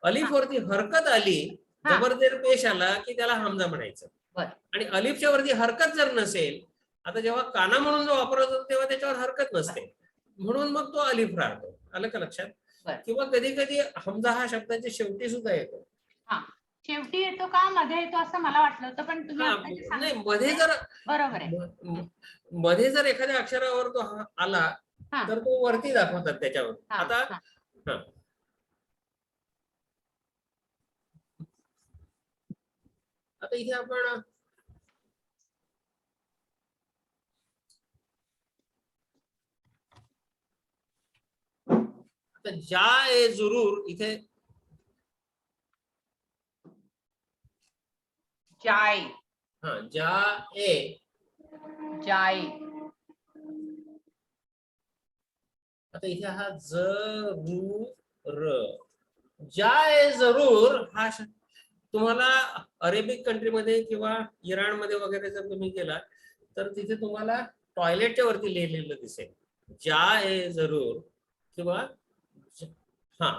अलिफ वरती हरकत आली, जबर जर पेश आला की त्याला हमजा म्हणायचं. बरं. आणि अलिफच्या वरती हरकत जर नसेल, आता जेव्हा काना म्हणून जो वापरत होतो तेव्हा त्याच्यावर हरकत नसते, म्हणून मग तो अलिफ राहतो. आलं का लक्षात? बरं. किंवा कधी कधी हमजा हा शब्दाच्या शेवटी सुद्धा येतो. शेवटी येतो का मध्ये येतो असं मला वाटलं होतं, पण तुम्ही आता जे सांगितलं नाही, मध्ये जर बरोबर आहे. मध्ये जर एखाद्या अक्षरावर तो आला तर तो वरती दाखवतात त्याच्यावर. आता आता इथे आपण आता जा ए जरूर, इथे जाय. जा ए जाय. आता इथे हा जरूर, जा ए जरूर हा तुम्हाला अरेबिक कंट्रीमध्ये किंवा इराणमध्ये वगैरे जर तुम्ही गेला तर तिथे तुम्हाला टॉयलेटच्या वरती लिहिलेलं दिसेल, जा ए जरूर. किंवा हा,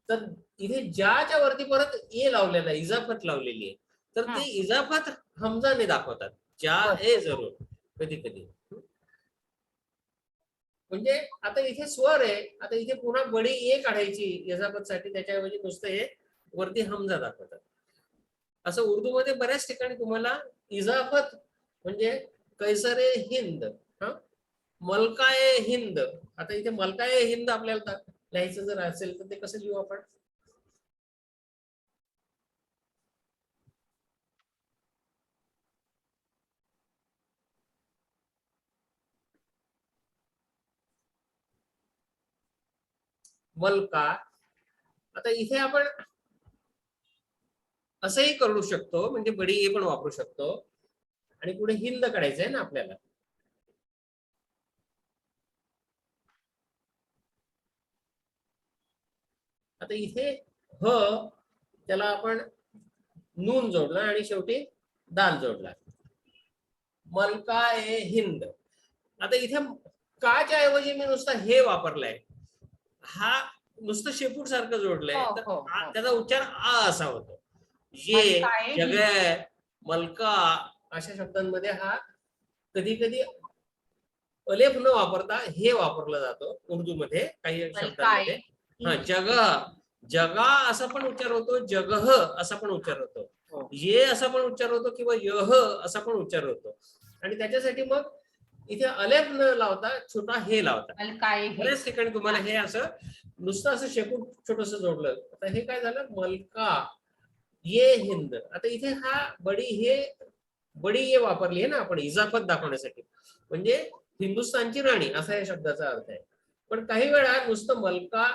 तर इथे ज्याच्या वरती परत ए लावलेला, इजाफत लावलेली आहे, तर ती इजाफत हमजाने दाखवतात, जा ए जरूर कधी कधी. म्हणजे आता इथे स्वर आहे, आता इथे पुन्हा बडी ए काढायची इजाफत साठी, त्याच्याऐवजी नुसतं हे वरती हमजा दाखवतात. असं उर्दू मध्ये बऱ्याच ठिकाणी तुम्हाला इजाफत म्हणजे कैसरे हिंद, मलकाए हिंद. आता इथे मलकाए हिंद आपल्याला लिहायचं जर असेल तर ते कसं लिहू आपण? मलका. आता इथे आपण असंही करू शकतो, म्हणजे बडी ए पण वापरू शकतो, आणि पुढे हिंद काढायचं आहे ना आपल्याला. आता इथे ह त्याला आपण नून जोडला आणि शेवटी दाल जोडला, मलका ए हिंद. आता इथे काच्या ऐवजी मी नुसतं हे वापरलाय, हा नुसतं शेपूट सारखं जोडलंय, तर त्याचा उच्चार आ असा होतो. ये, जगह, मलका अशा शब्दांमध्ये हा कधी कधी अलेफ न वापरता हे वापरला जातो उर्दू मध्ये काही शब्दांमध्ये. हा, जगह, जगा असा पण उच्चार होतो, जगह असा पण उच्चार होतो, ये असा पण उच्चार होतो, किंवा यह असा पण उच्चार होतो. आणि त्याच्यासाठी मग इथे अलेफ न लावता छोटा हे लावता. बऱ्याच ठिकाणी तुम्हाला हे असं नुसतं असं शेपूट छोटस जोडलं. आता हे काय झालं, मलका ये हिंद. आता इथे हा बडी ये वापरली आहे ना आपण इजाफत दाखवण्यासाठी, म्हणजे हिंदुस्थानची राणी असा या शब्दाचा अर्थ आहे. पण काही वेळा नुसतं मलका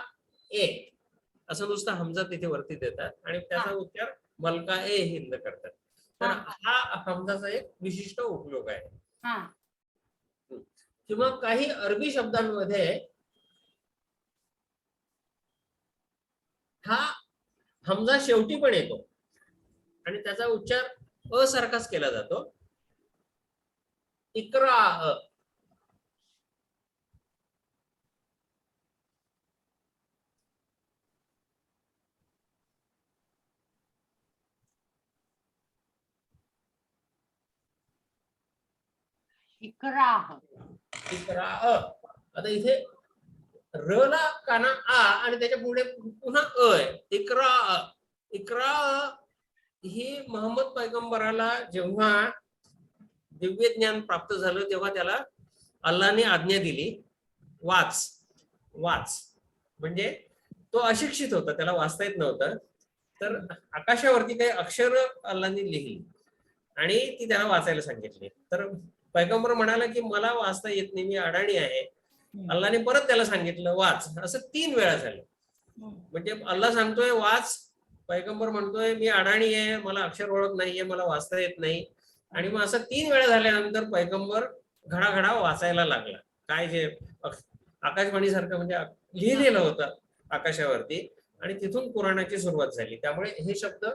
ए असं नुसतं हमजा तिथे वरती देतात आणि त्याचा उच्चार मलका ए हिंद करतात. तर हा हमजाचा एक विशिष्ट उपयोग आहे. किंवा काही अरबी शब्दांमध्ये हा हमजा शेवटी पण येतो आणि त्याचा उच्चार अ सारखाच केला जातो, इक्रा. आता इथे र ला काना आ आणि त्याच्या पुढे पुन्हा अ आहे, इक्रा. इक्रा ही मोहम्मद पैगंबराला जेव्हा दिव्य ज्ञान प्राप्त झालं तेव्हा त्याला अल्लाने आज्ञा दिली, वाच वाच. म्हणजे तो अशिक्षित होता, त्याला वाचता येत नव्हतं. तर आकाशावरती काही अक्षर अल्लाने लिहिली आणि ती त्याला वाचायला सांगितली. तर पैगंबर म्हणाला की मला वाचता येत नाही, मी अडाणी आहे. अल्लाने परत त्याला सांगितलं वाच. असं 3 वेळा झालं. म्हणजे अल्ला सांगतोय वाच, पैगंबर म्हणतोय मी अडाणी आहे, मला अक्षर ओळख नाहीये, मला वाचता येत नाही. आणि मग असं 3 वेळा झाल्यानंतर पैगंबर घडाघडा वाचायला लागला. काय जे आकाशवाणी सारखं म्हणजे लिहिलेलं होतं आकाशावरती, आणि तिथून कुराणाची सुरुवात झाली. त्यामुळे हे शब्द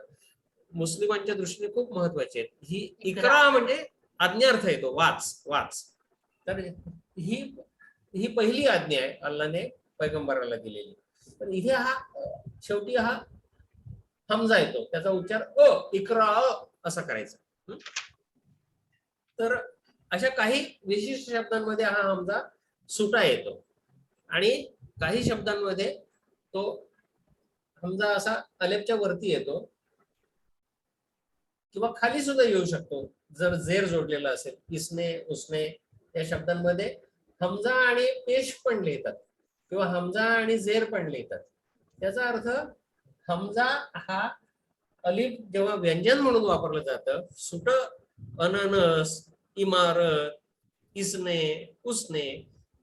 मुस्लिमांच्या दृष्टीने खूप महत्वाचे आहेत. ही इकरा म्हणजे आज्ञार्थ येतो, वाच वाच. तर ही पहिली आज्ञा आहे अल्लाने पैगंबराला दिलेली. तर इथे शेवटी हा हमजा येतो, त्याचा उच्चार इकरा असा करायचा. तर अशा काही विशिष्ट शब्दांमध्ये हा हमजा सुटा येतो आणि काही शब्दांमध्ये तो हमजा असा अलेपच्या वरती येतो किंवा खाली सुद्धा येऊ शकतो जर जेर जोडलेला असेल. इसने उसने या शब्दांमध्ये हमजा आणि पेश पण लिहितात किंवा हमजा आणि जेर पण लिहितात. त्याचा अर्थ हमजा हा अलिफ जेव्हा व्यंजन म्हणून वापरलं जातं, सुट अननस, इमारत, इसने उसने,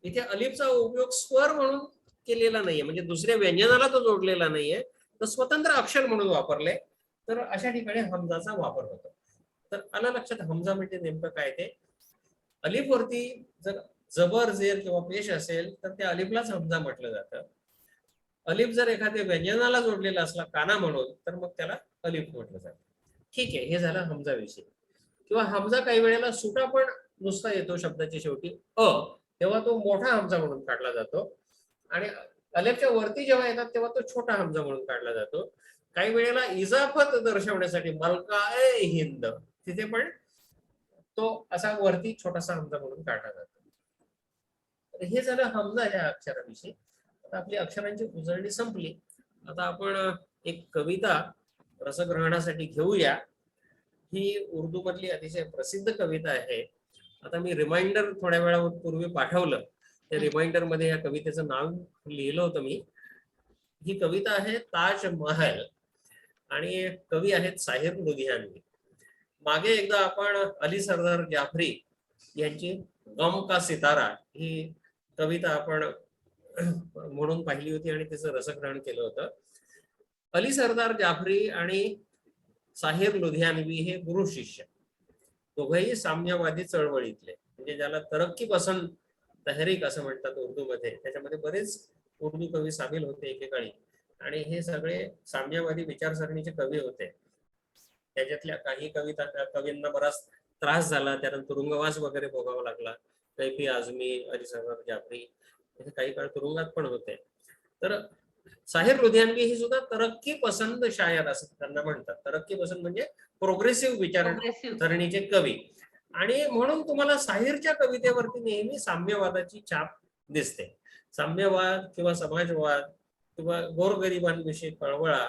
इथे अलिफचा उपयोग स्वर म्हणून केलेला नाहीये, म्हणजे दुसऱ्या व्यंजनाला तो जोडलेला नाहीये, तर स्वतंत्र अक्षर म्हणून वापरले. तर अशा ठिकाणी हमजाचा वापर होतो. तर आलं लक्षात हमजा म्हणजे नेमकं काय ते. अलिफ वरती जर जबर जेर किंवा पेश असेल तर त्या अलिफलाच हमजा म्हटलं जातं. अलिफ जर एखाद्या व्यंजनाला जोडलेला असला काना म्हणून तर मग त्याला अलिफ म्हटलं जातं. ठीक आहे, हे झालं हमजा विषय. किंवा हमजा काही वेळेला सुटा पण नुसता येतो शब्दाच्या शेवटी तेव्हा तो मोठा हमजा म्हणून काढला जातो, आणि अलिफच्या वरती जेव्हा येतात तेव्हा तो छोटा हमजा म्हणून काढला जातो. काही वेळेला इजाफत दर्शवण्यासाठी मलकाए हिंद तिथे पण तो असा वरती छोटासा हमजा म्हणून काढला जातो. हे झालं हमजा ह्या अक्षराविषयी. आता आपली अक्षरांची उजळणी संपली. आता आपण एक कविता रसग्रहणासाठी घेऊया. ही उर्दू मधली अतिशय प्रसिद्ध कविता आहे. आता मी रिमाइंडर थोड्या वेळापूर्वी पाठवलं, त्या रिमाइंडर मध्ये या कवितेचं नाव लिहिलं होतं मी. ही कविता आहे ताज महल आणि कवी आहेत साहिर लुधियानवी. मागे एकदा आपण अली सरदार जाफरी यांची गम का सितारा ही कविता आपण म्हणून पाहिली होती आणि त्याचं रसग्रहण केलं होतं. अली सरदार जाफरी आणि साहिर लुधियानवी हे गुरु शिष्य, दोघंही साम्यवादी चळवळीतले, म्हणजे ज्याला तरक्की पसंत तहरीक असं म्हणतात उर्दू मध्ये. त्याच्यामध्ये बरेच उर्दू कवी सामील होते एकेकाळी, आणि हे सगळे साम्यवादी विचारसरणीचे कवी होते. त्याच्यातल्या काही कवींना बराच त्रास झाला, त्यांना तुरुंगवास वगैरे भोगावा लागला. कैफी आझमी, अली सरदार जाफरी काही काळ तुरुंगात पण होते. तर साहिर लुधियानवी ही सुद्धा तरक्की पसंत शायर असं त्यांना म्हणतात. तरक्की पसंत म्हणजे प्रोग्रेसिव्ह विचारसरणीचे कवी, आणि म्हणून तुम्हाला साहिरच्या कवितेवरती नेहमी साम्यवादाची छाप दिसते. साम्यवाद किंवा समाजवाद किंवा गोरगरिबांविषयी कळवळा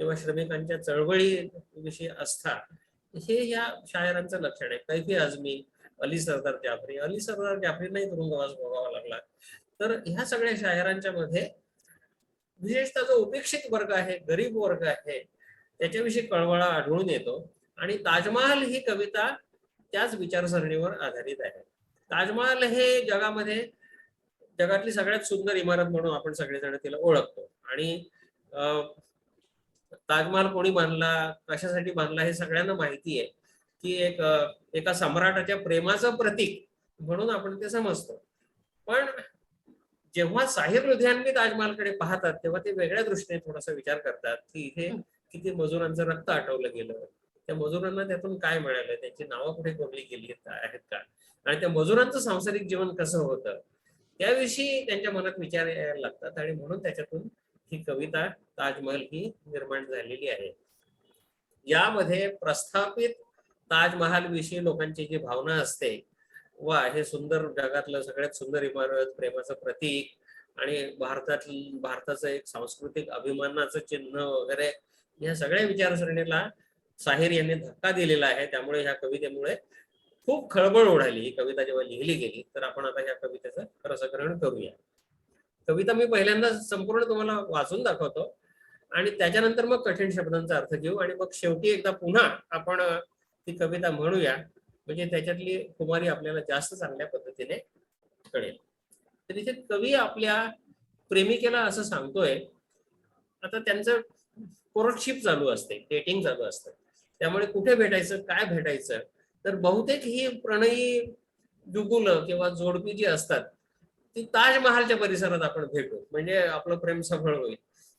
किंवा श्रमिकांच्या चळवळीविषयी आस्था, हे या शायरांचं लक्षण आहे. कैफी आझमी, अली सरदार जाफरी, अली सरदार जाफरींनाही तुरुंगवास भोगावा लागला. तर ह्या सगळ्या शायरांच्या मध्ये विशेषतः जो उपेक्षित वर्ग आहे, गरीब वर्ग आहे, त्याच्याविषयी कळवळा आढळून येतो. आणि ताजमहाल ही कविता त्याच विचारसरणीवर आधारित आहे. ताजमहाल हे जगातली सगळ्यात सुंदर इमारत म्हणून आपण सगळेजण तिला ओळखतो. आणि ताजमहाल कोणी बांधला, कशासाठी बांधला हे सगळ्यांना माहिती आहे की एका सम्राटाच्या प्रेमाचं प्रतीक म्हणून आपण ते समजतो. पण जेव्हा साहिर लुधियानवी ताजमहालकडे पाहतात तेव्हा ते वेगळ्या दृष्टीने थोडासा विचार करतात की इथे किती मजुरांचं रक्त आटवलं गेलं, त्या मजुरांना त्यातून काय मिळालं, त्यांची नावं कुठे कोरली गेली आहेत का, आणि त्या मजुरांचं सांसारिक जीवन कसं होतं त्याविषयी त्यांच्या मनात विचार यायला लागतात. आणि म्हणून त्याच्यातून ही कविता ताजमहल ही निर्माण झालेली आहे. यामध्ये प्रस्थापित ताजमहाल विषयी लोकांची जी भावना असते, वा हे सुंदर, जगातलं सगळ्यात सुंदर इमारत, प्रेमाचं प्रतीक आणि भारताचं एक सांस्कृतिक अभिमानाचं चिन्ह वगैरे, या सगळ्या विचारसरणीला साहिर यांनी धक्का दिलेला आहे. त्यामुळे ह्या कवितेमुळे खूप खळबळ उडाली ही कविता जेव्हा लिहिली गेली. तर आपण आता ह्या कवितेचं रसग्रहण करूया. कविता मी पहिल्यांदा संपूर्ण तुम्हाला वाचून दाखवतो आणि त्याच्यानंतर मग कठीण शब्दांचा अर्थ घेऊ आणि मग शेवटी एकदा पुन्हा आपण ती कविता म्हणूया, म्हणजे त्याच्यातली खुमारी आपल्याला जास्त चांगल्या पद्धतीने कळेल. तर इथे कवी आपल्या प्रेमिकेला असं सांगतोय, आता त्यांचं कोर्टशिप चालू असते, डेटिंग चालू असतं, त्यामुळे कुठे भेटायचं, काय भेटायचं, तर बहुतेक ही प्रणयी जुगुलं किंवा जोडपी जी असतात ती ताजमहालच्या परिसरात आपण भेटू, म्हणजे आपलं प्रेम सफळ होईल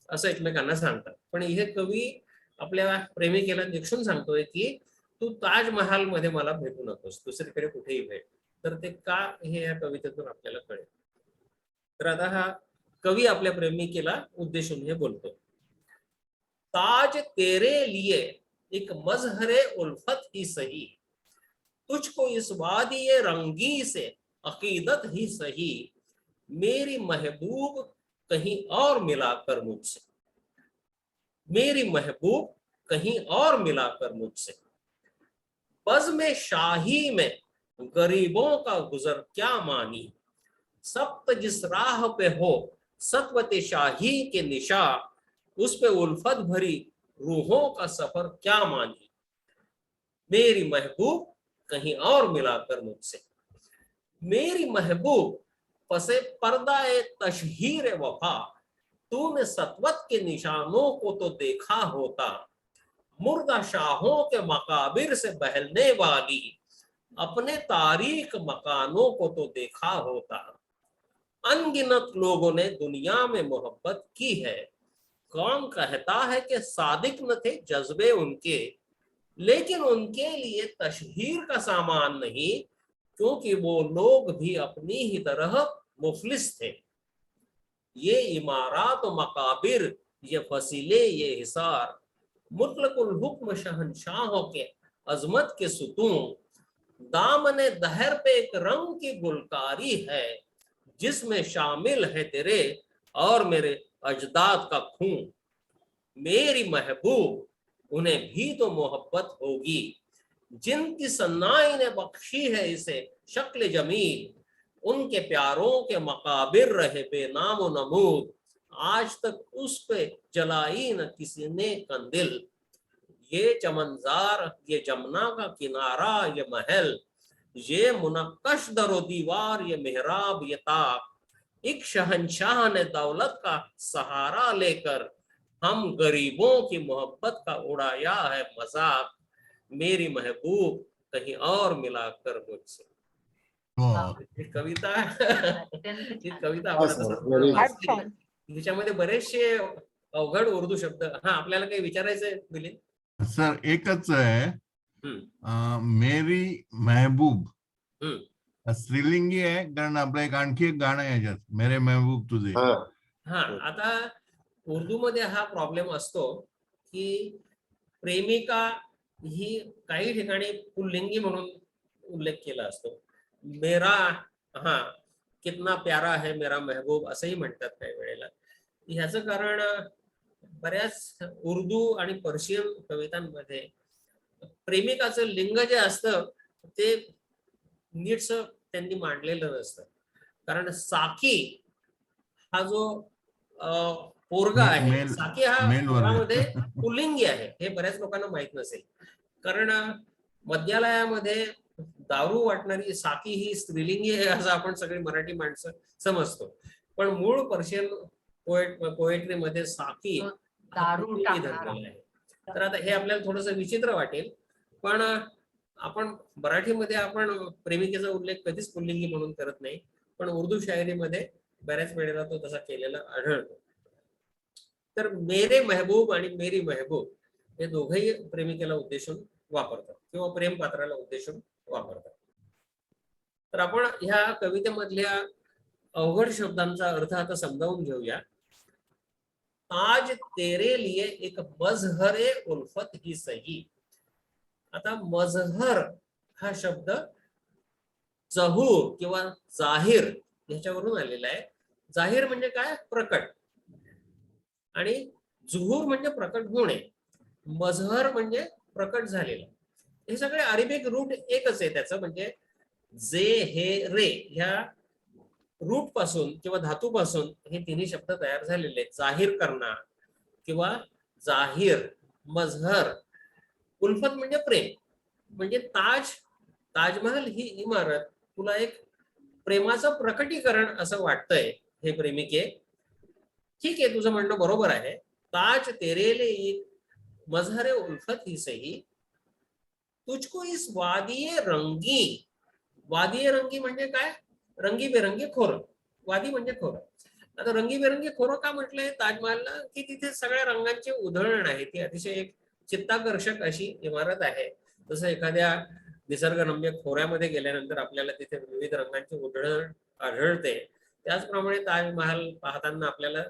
असं एकमेकांना सांगतात. पण इथे कवी आपल्या प्रेमिकेला निक्षून सांगतोय की तू ताजमहाल मध्ये मला भेटू नकोस, दुसरीकडे कुठेही भेट. तर ते का हे या कवितेतून आपल्याला कळेल. तर आता हा कवी आपल्या प्रेमिकेला उद्देशून हे बोलतो. ताज तेरे लिए एक मजहरे उल्फत ही सही, तुझको इस वादी रंगी से अकीदत ही सही, मेरी महबूब कहीं और मिला कर मुझसे, मेरी महबूब कहीं और मिला कर मुझसे, बज़ में शाही में गरीबों का गुजर क्या मानी, सब्त जिस राह पे हो सत्वते शाही के निशा, उस पे उल्फत भरी रूहों का सफर क्या मानी, मेरी महबूब कहीं और मिलाकर मुझसे, मेरी महबूब पसे पर्दा ए तशहीर वफा, तूने सतवत के निशानों को तो देखा होता, मुर्दा शाहों के मकाबिर से बहलने वाली अपने तारीख मकानों को तो देखा होता, अनगिनत लोगों ने दुनिया में मोहब्बत की है, कौन कहता है कि सादिक न थे जज्बे उनके, लेकिन उनके लिए तशहीर का सामान नहीं, क्योंकि वो लोग भी अपनी ही तरह मुफलिस थे। ये इमारात व मकाबिर, ये फसीले, ये हिसार, मुतलकुल हुक्म शहनशाहों के अजमत के सुतून, दामने दहर पे एक रंग की गुलकारी है, जिसमें शामिल है तेरे और मेरे अजदाद का खून, मेरी महबूब उन्हें भी तो मोहब्बत होगी, जिनकी सन्नाई ने बख्शी है इसे शक्ल जमील, उनके प्यारों के मकाबिर रहे बेनाम व नमूद, आज तक उस पे जलाई न किसी ने कंदिल, ये चमनजार, ये जमुना का किनारा, ये महल, ये मुनक्कश दरो दीवार, ये मेहराब, ये ताक, एक शहंशाह ने दौलत का सहारा लेकर हम गरीबों की मोहब्बत का उड़ाया है मजाक, मेरी महबूब कहीं और मिलाकर मुझसे. ही कविता ही कविता आपण आता संपूर्ण वाचली. हिच्यामध्ये बरेचसे अवघड उर्दू शब्द. हा, आपल्याला काही विचारायचंय मिलिंद? सर एकच आहे, मेरी महबूब स्त्रीलिंगी आहे, कारण आपलं एक आणखी एक गाणं आहे याच्यात, मेरे महबूब तुझे. हा, आता उर्दू मध्ये हा प्रॉब्लेम असतो की प्रेमिका ही काही ठिकाणी पुल्लिंगी म्हणून उल्लेख केला असतो. मेरा, हा, कितना प्यारा है मेरा महबूब असंही म्हणतात काही वेळेला. ह्याचं कारण बऱ्याच उर्दू आणि पर्शियन कवितांमध्ये प्रेमिकाचं लिंग जे असतं ते नीटस त्यांनी मांडलेलं नसतं. कारण साकी हा जो पोरगा आहे, साकी हा पोरामध्ये पुल्लिंगी आहे, हे बऱ्याच लोकांना माहित नसेल. कारण मद्यालयामध्ये दारू वाटणारी साकी ही स्त्रीलिंगी आहे असं आपण सगळी मराठी माणसं समजतो, पण मूळ पर्शियन पोएट्री मध्ये साकी दारू टाकणारा आहे. तर आता हे आपल्याला थोडंसं विचित्र वाटेल, पण आपण मराठीमध्ये आपण प्रेमिकेचा उल्लेख कधीच पुल्लिंगी म्हणून करत नाही, पण उर्दू शायरीमध्ये बऱ्याच वेळेला तो तसा केलेला आढळतो. तर मेरे महबूब आणि मेरी महबूब हे दोघंही प्रेमिकेला उद्देशून वापरतात किंवा प्रेम पात्राला उद्देशून वापरतात. तर आपण ह्या कवितेमधल्या अवघड शब्दांचा अर्थ आता समजावून घेऊया. आज तेरे लिए एक मजहरे उल्फत ही सही. आता मजहर हा शब्द जहूर किंवा जाहीर ह्याच्यावरून आलेला आहे. जाहीर म्हणजे काय? प्रकट. आणि जुहूर म्हणजे प्रकट होणे. मजहर म्हणजे प्रकट झालेला. हे सगळे अरेबिक रूट एकच आहे त्याचं, म्हणजे जे हे रे ह्या रूट पासून किंवा धातूपासून हे तिन्ही शब्द तयार झालेले आहेत. जाहीर करना किंवा जाहीर, मजहर. उल्फत म्हणजे प्रेम, म्हणजे ताजमहल ही इमारत तुला एक प्रेमाचं प्रकटीकरण असं वाटतंय हे प्रेमिके. ठीक आहे, तुझं म्हणणं बरोबर आहे. ताज तेरे लिए मजहर उल्फत ही सही, तुझको इस वादिये रंगी. वादिये रंगी म्हणजे काय? रंगीबेरंगी खोरं. वादी म्हणजे खोरं. आता रंगीबेरंगी खोरं का म्हटलंय ताजमहलला? की तिथे सगळ्या रंगांचे उधळण आहे. ती अतिशय एक चित्ताकर्षक अशी इमारत आहे. जसं एखाद्या निसर्गरम्य खोऱ्यामध्ये गेल्यानंतर आपल्याला तिथे विविध रंगांची उधळण आढळते, त्याचप्रमाणे ताजमहल पाहताना आपल्याला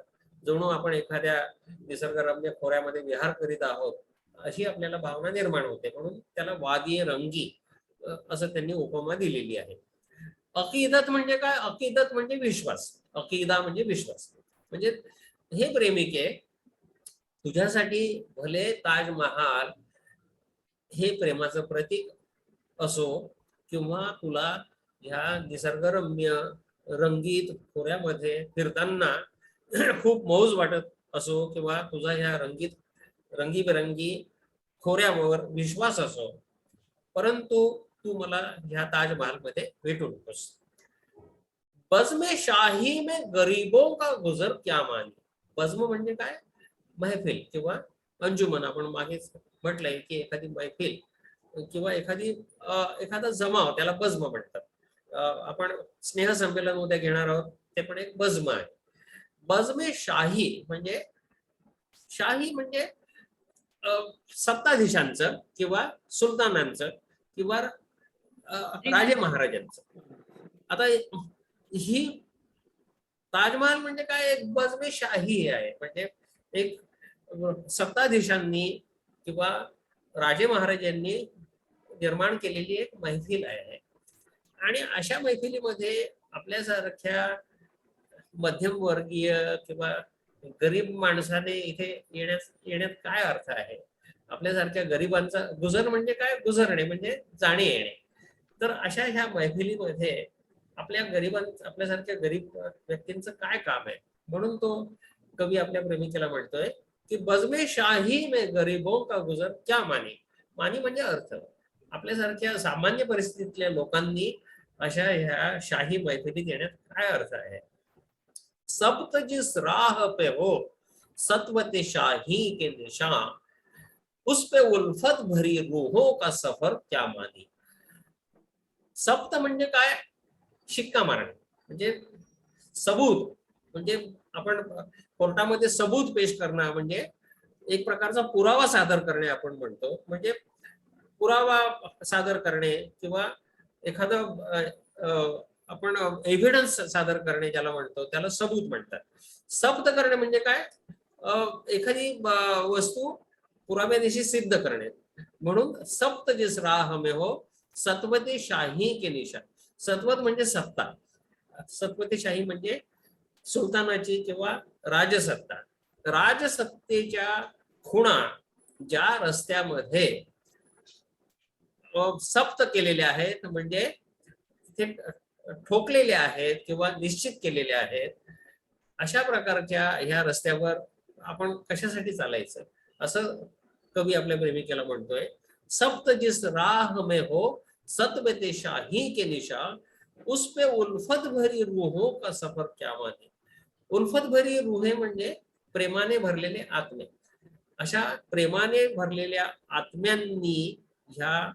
जणू आपण एखाद्या निसर्गरम्य खोऱ्यामध्ये विहार करीत आहोत अशी आपल्याला भावना निर्माण होते. म्हणून त्याला वादिये रंगी असं त्यांनी उपमा दिलेली आहे. अकीदत म्हणजे काय? अकीदत म्हणजे विश्वास. अकीदा म्हणजे विश्वास. म्हणजे हे प्रेमिके, तुझ्यासाठी भले ताजमहाल हे प्रेमाचं प्रतीक असो किंवा तुला ह्या निसर्गरम्य रंगीत खोऱ्यामध्ये फिरताना खूप मौज वाटत असो किंवा तुझा ह्या रंगीबेरंगी खोऱ्यावर विश्वास असो, परंतु तू मला ह्या ताजमहालमध्ये भेटू नकोस. बज़्म शाही में गरीबों का गुजर क्या मानी. बज़्म म्हणजे काय? महफिल किंवा अंजुमन. आपण मागेच म्हटलंय की एखादी महफिल किंवा एखादा जमाव त्याला बज़्म म्हणतात. आपण स्नेहसंमेलन उद्या घेणार आहोत, ते पण एक बज़्म आहे. बज़्म शाही म्हणजे, शाही म्हणजे सत्ताधीशांचं किंवा सुलतानांचं किंवा राजे महाराजांचं. आता ही ताजमहाल म्हणजे काय? एक बज़्म शाही आहे, म्हणजे एक सत्ताधीशांनी किंवा राजे महाराजांनी निर्माण केलेली एक मैफिल आहे. आणि अशा मैफिलीमध्ये आपल्यासारख्या मध्यमवर्गीय किंवा गरीब माणसाने इथे येण्यात काय अर्थ आहे? आपल्यासारख्या गरिबांचा गुजर म्हणजे काय? गुजरणे म्हणजे जाणे येणे. तर अशा ह्या मैफिलीमध्ये आपल्यासारख्या गरीब व्यक्तींचं काय काम आहे? म्हणून तो कवी आपल्या प्रेमिकेला म्हणतोय की बज़्म शाही में गरीबों का गुजर क्या मानी. मानी म्हणजे अर्थ. आपल्यासारख्या सामान्य परिस्थितीतल्या लोकांनी अशा ह्या शाही मैफिलीत येण्यात काय अर्थ आहे? सब्त जिस राह पे हो सत्वते शाही के निशान, उस पे उल्फत भरी रूहों का सफर क्या मानी. सब्त म्हणजे काय? शिक्का मारणे, म्हणजे सबूत. म्हणजे आपण कोर्टामध्ये सबूत पेश करणं म्हणजे एक प्रकारचा पुरावा सादर करणे आपण म्हणतो. म्हणजे पुरावा सादर करणे किंवा एखादं आपण एव्हिडन्स सादर करणे ज्याला म्हणतो त्याला सबूत म्हणतात. सब्त करणे म्हणजे काय? एखादी वस्तू पुराव्यानिशी सिद्ध करणे. म्हणून सब्त जिस राह में हो सत्वते शाही के निशान. सत्वत म्हणजे सत्ता. सत्वते शाही म्हणजे सुलतानाची किंवा राजसत्ता. राजसत्तेच्या खुणा ज्या रस्त्यामध्ये सप्त केलेल्या आहेत, म्हणजे ते ठोकलेले आहेत किंवा निश्चित केलेले आहेत, अशा प्रकारच्या ह्या रस्त्यावर आपण कशासाठी चालायचं असं कवी आपल्या प्रेमिकेला म्हणतोय. सप्त जिस राह में हो सत्वते शाही के निशान, उस पे उल्फत भरी रूहों का सफर क्या माने. उल्फत भरी रूहे म्हणजे प्रेमाने भरलेले आत्मे. अशा प्रेमाने भरलेल्या आत्म्यांनी ह्या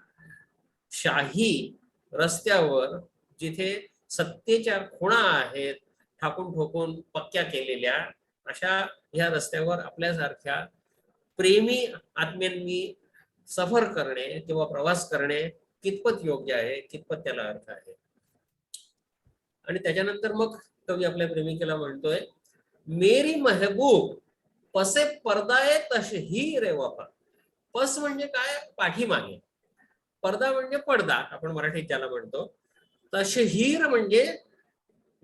शाही रस्त्यावर, जिथे सत्तेच्या खुणा आहेत ठाकून ठोकून पक्क्या केलेल्या, अशा ह्या रस्त्यावर आपल्यासारख्या प्रेमी आत्म्यांनी सफर करणे किंवा प्रवास करणे कितपत योग्य आहे, कितपत त्याला अर्थ आहे. आणि त्याच्यानंतर मग कवी आपल्या प्रेमिकेला म्हणतोय, मेरी महबूब पसे पर्दाए तशहीर वफा. पस म्हणजे काय? पाठीमागे. पडदा म्हणजे पडदा आपण मराठीत ज्याला म्हणतो. तशहीर म्हणजे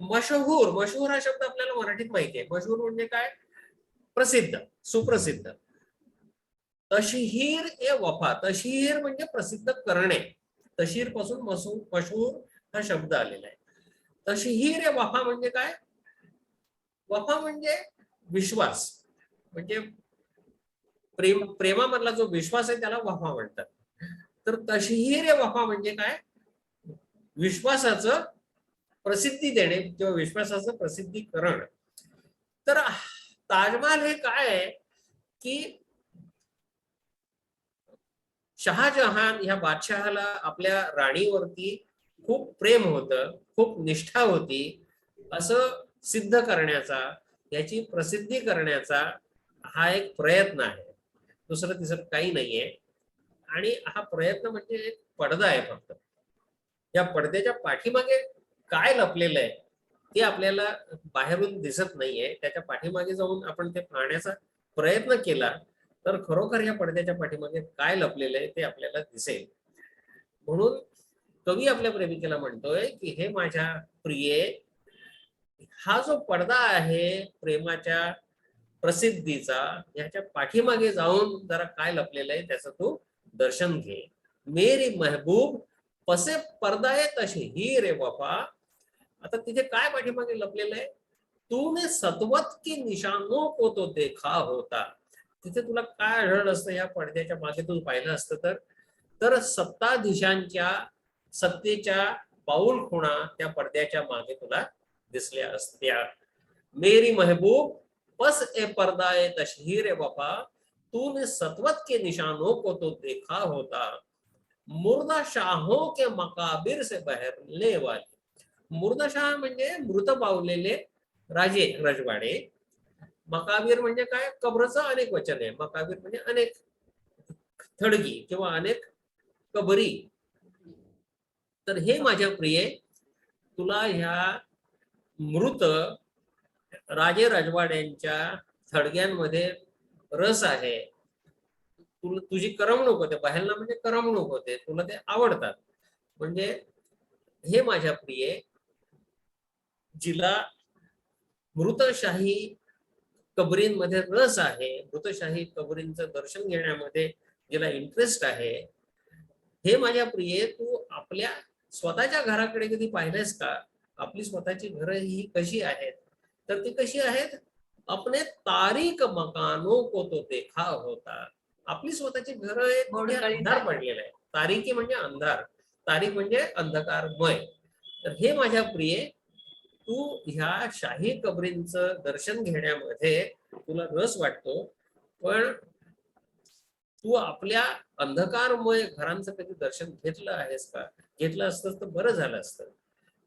मशहूर. मशहूर हा शब्द आपल्याला मराठीत माहिती आहे. मशहूर म्हणजे काय? प्रसिद्ध, सुप्रसिद्ध. तशहीर ए वफा, तशहीर म्हणजे प्रसिद्ध करणे, तशहीर पासून मशहूर हा शब्द आलेला आहे. तशहीर ए वफा म्हणजे काय? वफा म्हणजे विश्वास, म्हणजे प्रेमामधला जो विश्वास आहे त्याला वफा म्हणतात. तर तशहीर ए वफा म्हणजे काय? विश्वासाचं प्रसिद्धी देणे किंवा विश्वासाचं प्रसिद्धीकरण. तर ताजमहाल हे काय आहे की शहाजहान ह्या बादशहाला आपल्या राणीवरती खूप प्रेम होतं, खूप निष्ठा होती, असं सिद्ध करण्याचा, याची प्रसिद्धी करण्याचा हा एक प्रयत्न आहे, दुसरं तिसरं काही नाहीये. आणि हा प्रयत्न म्हणजे एक पडदा आहे फक्त. या पडद्याच्या पाठीमागे काय लपलेलं आहे ते आपल्याला बाहेरून दिसत नाहीये. त्याच्या पाठीमागे जाऊन आपण ते पाहण्याचा प्रयत्न केला तर खरोखर या पडद्याच्या पाठीमागे काय लपलेलं आहे ते आपल्याला दिसेल. म्हणून कवी आपल्या प्रेमिकेला म्हणतोय की हे माझ्या प्रिये, हा जो पडदा आहे प्रेमाच्या प्रसिद्धीचा, याच्या पाठीमागे जाऊन जरा काय लपलेलं आहे त्याचं तू दर्शन घे. मेरी महबूब पसे पर्दाए तशहीर ए वफा. आता तिथे काय पाठीमागे लपलेलं आहे? तूने सतवत की निशानों को तो देखा होता. तिथे तुला काय आढळलं असतं या पडद्याच्या मागे तू पाहिलं असतं तर सत्ताधीशांच्या सत्तेच्या पाऊल खुणा त्या पडद्याच्या मागे तुला दिसल्या असत्या. मेरी महबूब पस ए पर्दा ए तशहीर ए वफा, तूने सतवत के निशानों को तो देखा होता. मुर्दा शाहों के मकाबिर से बहरने वाली. मुर्दाशाह म्हणजे मृत पावलेले राजे रजवाडे. मकाबीर म्हणजे काय? कब्रचं अनेक वचन आहे. मकाबीर म्हणजे अनेक थडगी किंवा अनेक कबरी. तर हे माझ्या प्रिये, तुला ह्या मृत राजे राजवाड्यांच्या थडग्यांमध्ये रस आहे, तुझी करमणूक होते, बहेलना म्हणजे करमणूक होते, तुला ते आवडतात. म्हणजे हे माझ्या प्रिये, जिला मृतशाही कबरींमध्ये रस आहे, मृतशाही कबरींचं दर्शन घेण्यामध्ये जिला इंटरेस्ट आहे, हे माझ्या प्रिये तू आपल्या स्वतःच्या घराकडे कधी पाहिलेस का? आपली स्वतःची घरं ही कशी आहेत? तर ती कशी आहेत? अपने तारीक मकानों को तो देखा होता. आपली स्वतःची घरं अंधार पडलेला आहे. तारीकी म्हणजे अंधार, तारीख म्हणजे अंधकारमय. तर हे माझ्या प्रिये, तू ह्या शाही कबरींचं दर्शन घेण्यामध्ये तुला रस वाटतो, पण तू आपल्या अंधकारमय घरांचं कधी दर्शन घेतलं आहेस का? घेतलं असतं तर बरं झालं असतं.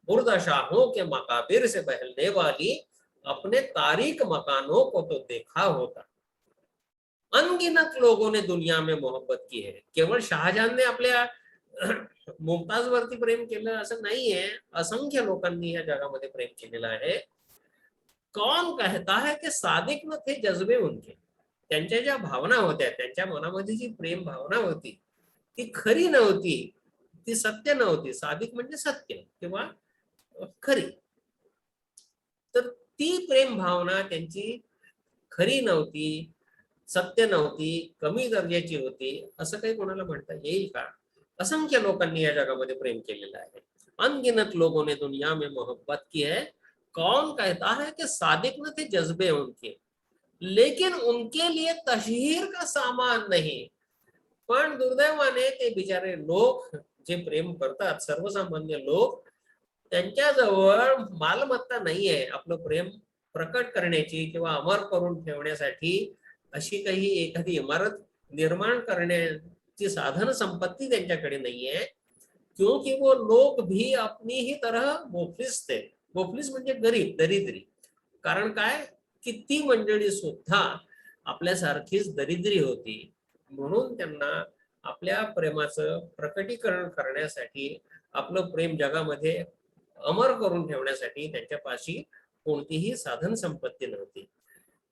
मुर्दा शाहों के मकाबिर से बहलने वाली अपने तारीक मकानों को तो देखा होता. अनगिनत लोगों ने दुनिया में मोहब्बत की है. केवळ शहाजहानने आपल्या मुमताज वरती प्रेम केलं असं नाहीये, असंख्य लोकांनी या जगामध्ये प्रेम केलेलं आहे. कौन कहता है कि सादिक न थे जज्बे उनके. त्यांच्या ज्या भावना होत्या, त्यांच्या मनामध्ये जी प्रेम भावना होती ती खरी नव्हती, ती सत्य नव्हती. सादिक म्हणजे सत्य किंवा खरी. तर ती प्रेम भावना त्यांची खरी नव्हती, सत्य नव्हती, कमी दर्जाची होती, असं काही कोणाला म्हणता येईल का? असंख्य लोकांनी या जगामध्ये प्रेम केलेलं आहे. अनगिनत लोगों ने दुनिया में मोहब्बत की है. कौन कहता है कि सादिक न थे जज्बे उनके, लेकिन उनके लिए तशहीर का सामान नहीं. पण दुर्दैवाने ते बिचारे लोक जे प्रेम करतात, सर्वसामान्य लोक, त्यांच्याजवळ मालमत्ता नाहीये आपलं प्रेम प्रकट करण्याची किंवा अमर करून ठेवण्यासाठी अशी काही एखादी इमारत निर्माण करण्याची साधन संपत्ती त्यांच्याकडे नाहीये. क्योंकि वो लोग भी अपनी ही तरह मुफलिस थे. मुफलिस म्हणजे गरीब, दरिद्री. कारण काय की ती मंडळी सुद्धा आपल्यासारखीच दरिद्री होती. म्हणून त्यांना आपल्या प्रेमाचं प्रकटीकरण करण्यासाठी, आपलं प्रेम जगामध्ये अमर करून ठेवण्यासाठी त्यांच्यापाशी कोणतीही साधन संपत्ती नव्हती.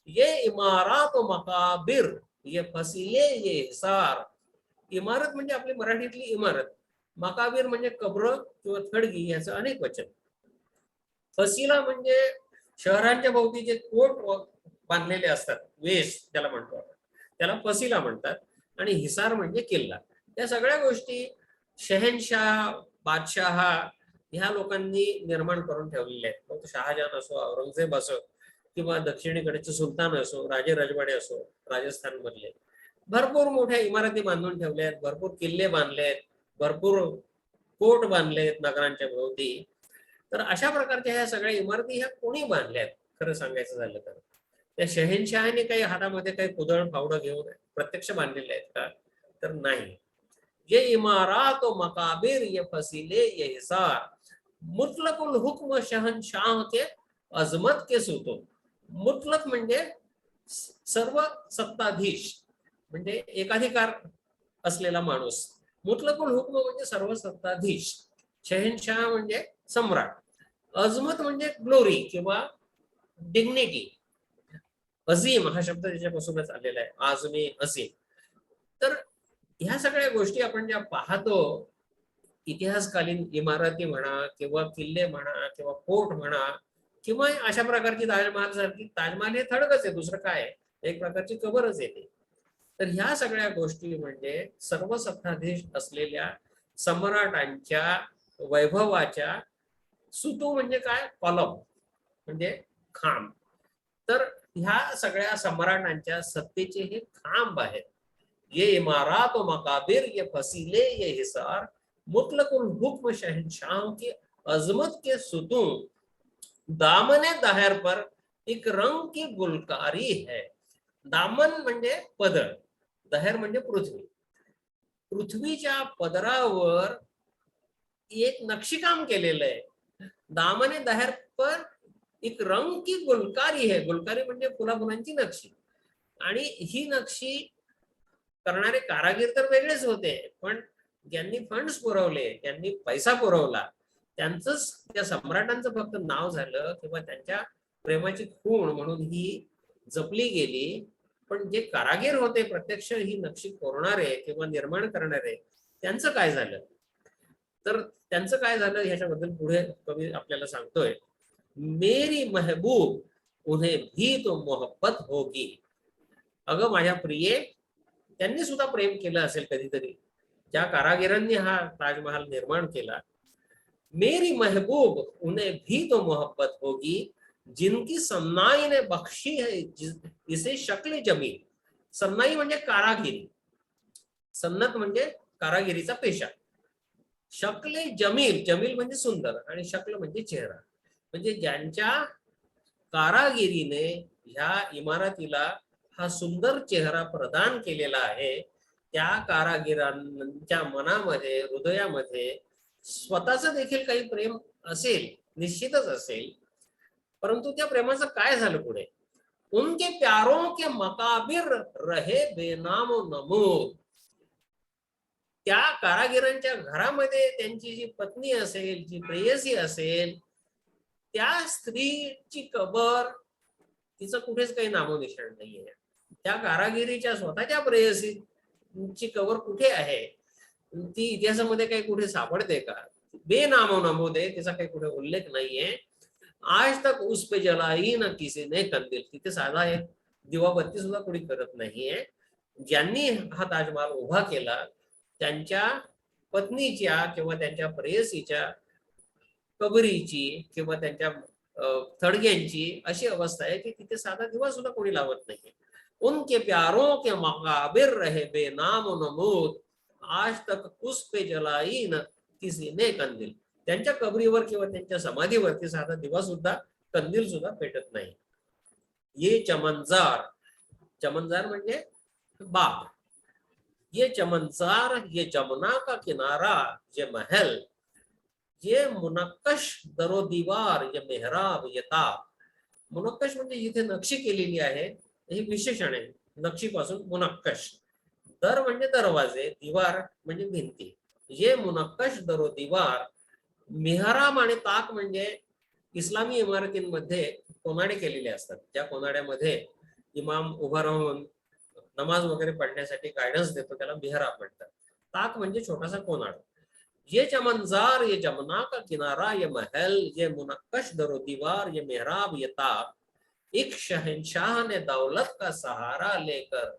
ये इमारत व मकाबिर, ये फसिले, ये हिसार. इमारत म्हणजे आपली मराठीतली इमारत, मकाबीर म्हणजे कब्र किंवा थडगी याचं अनेक वचन. फसिला म्हणजे शहरांच्या भोवती जे कोट बांधलेले असतात, वेश त्याला म्हणतो आपण, त्याला फसिला म्हणतात. आणि हिसार म्हणजे किल्ला. या सगळ्या गोष्टी शहनशाह, बादशाह ह्या लोकांनी निर्माण करून ठेवलेल्या आहेत. मग शहाजहान असो, औरंगजेब असो, किंवा दक्षिणेकडचे सुलतान असो, राजे राजवाडे असो, राजस्थान मधले भरपूर मोठ्या इमारती बांधून ठेवल्या आहेत, भरपूर किल्ले बांधले आहेत, भरपूर कोट बांधले आहेत नगरांच्या भोवती. तर अशा प्रकारच्या ह्या सगळ्या इमारती ह्या कोणी बांधल्या आहेत खरं सांगायचं झालं तर? त्या शहनशहाने काही हातामध्ये काही कुदळ फावडं घेऊन प्रत्यक्ष बांधलेले आहेत का? तर नाही. ये इमारात व मकाबिर ये फसिले ये हिसार मुतलकुल हुक्म शहनशाह के अजमत के सुतो. मुतलक म्हणजे सर्व सत्ताधीश, म्हणजे एकाधिकार असलेला माणूस. मुतलकुल हुक्म म्हणजे सर्व सत्ताधीश. शहनशाह म्हणजे सम्राट. अजमत म्हणजे ग्लोरी किंवा डिग्निटी. अजीम हा शब्द त्याच्यापासूनच आलेला आहे, आजमी अजीम. तर ह्या सगळ्या गोष्टी आपण ज्या पाहतो, इतिहासकालीन इमारती म्हणा किंवा किल्ले म्हणा किंवा फोर्ट म्हणा किंवा अशा प्रकारची ताजमहाल सारखी, ताजमहाल हे थडकच आहे, दुसरं काय आहे, एक प्रकारची कबरच येते. तर ह्या सगळ्या गोष्टी म्हणजे सर्व सत्ताधीश असलेल्या सम्राटांच्या वैभवाच्या सुतू म्हणजे काय, कॉलम म्हणजे खांब. तर ह्या सगळ्या सम्राटांच्या सत्तेचे हे खांब आहेत. ये इमारात व मकाबिर ये फसिले ये हिसार मुतलकुल हुक्म शहनशाह की अजमत के सुतून दामने दहर पर एक रंग की गुलकारी है. दामन म्हणजे पदर, दहर म्हणजे पृथ्वी. पृथ्वीच्या पदरावर एक नक्षीकाम केलेलं आहे. दामने दहर पर एक रंग की गुलकारी है. गुलकारी म्हणजे फुलाफुलांची नक्षी. आणि ही नक्षी करणारे कारागीर तर वेगळेच होते, पण ज्यांनी फंड्स पुरवले, ज्यांनी पैसा पुरवला, त्यांचंच, त्या सम्राटांचं फक्त नाव झालं किंवा त्यांच्या प्रेमाची खूण म्हणून ही जपली गेली. पण जे कारागीर होते, प्रत्यक्ष ही नक्षी कोरणारे किंवा निर्माण करणारे, त्यांचं काय झालं? तर त्यांचं काय झालं ह्याच्याबद्दल पुढे कवी आपल्याला सांगतोय. मेरी महबूब उन्हें भी तो मोहब्बत होगी. अगं माझ्या प्रिये, त्यांनी सुद्धा प्रेम केलं असेल कधीतरी, ज्या कारागिरांनी हा ताजमहाल निर्माण केला. मेरी महबूब उन्हें भी तो मोहब्बत होगी जिनकी सन्नाई ने बख्शी है इसे शक्ल जमील. सन्नाई म्हणजे कारागिरी, सन्नत म्हणजे कारागिरीचा पेशा. शक्ल जमील, जमील म्हणजे सुंदर आणि शक्ल म्हणजे चेहरा. म्हणजे ज्यांच्या कारागिरीने ह्या इमारतीला हा सुंदर चेहरा प्रदान केलेला आहे, त्या कारागिरांच्या मनामध्ये, हृदयामध्ये स्वतःच देखील काही प्रेम असेल, निश्चितच असेल. परंतु त्या प्रेमाचं काय झालं पुढे? उनके प्यारों के मकाबिर रहे बेनाम नमूद. त्या कारागिरांच्या घरामध्ये त्यांची जी पत्नी असेल, जी प्रेयसी असेल, त्या स्त्रीची कबर, तिचं कुठेच काही नामोनिशाण नाहीये. त्या कारागिरीच्या स्वतःच्या प्रेयसीची कबर कुठे आहे? ती इतिहासामध्ये काही कुठे सापडते का? बेनामो नमूद आहे, तिचा काही कुठे उल्लेख नाहीये. आज तक उस पे जलाई न किसी ने कंदील. तिथे साधा एक दिवाबत्ती सुद्धा कोणी करत नाहीये. ज्यांनी हा ताजमहाल उभा केला त्यांच्या पत्नीच्या किंवा त्यांच्या प्रेयसीच्या कबरीची किंवा त्यांच्या थडग्यांची अशी अवस्था आहे की तिथे साधा दिवा सुद्धा कोणी लावत नाहीये. उनके प्यारों के मकाबिर रहे बेनाम नमूद आज तक उस पे जलाई न किसी ने कंदील. त्यांच्या कबरीवर किंवा त्यांच्या समाधीवरती साधा दिवा सुद्धा, कंदील सुद्धा पेटत नाही. ये चमनजार, चमनजार म्हणजे बाग. ये चमनजार, ये जमुना का किनारा, ये महल, ये मुनक्कश दरो दीवार, ये मेहराब, ये ताब. मुनक्कश म्हणजे जिथे नक्षी केलेली आहे, हे विशेषण आहे. नक्षीपासून मुनक्कश. दर म्हणजे दरवाजे, दीवार म्हणजे भिंती. ये मुनक्कश दरो दीवार, मेहराब आणि ताक म्हणजे इस्लामी इमारतींमध्ये कोनाडे केलेले असतात. ज्या कोनाड्यामध्ये इमाम उभा राहून नमाज वगैरे पढण्यासाठी गायडन्स देतो, त्याला मेहराब म्हणतात. ताक म्हणजे छोटासा कोनाड. ये चमनजार, ये जमुना का किनारा, ये महल, ये मुनक्कश दरो दीवार, ये मेहराब, ये ताक, एक शहनशाह ने दौलत का सहारा लेकर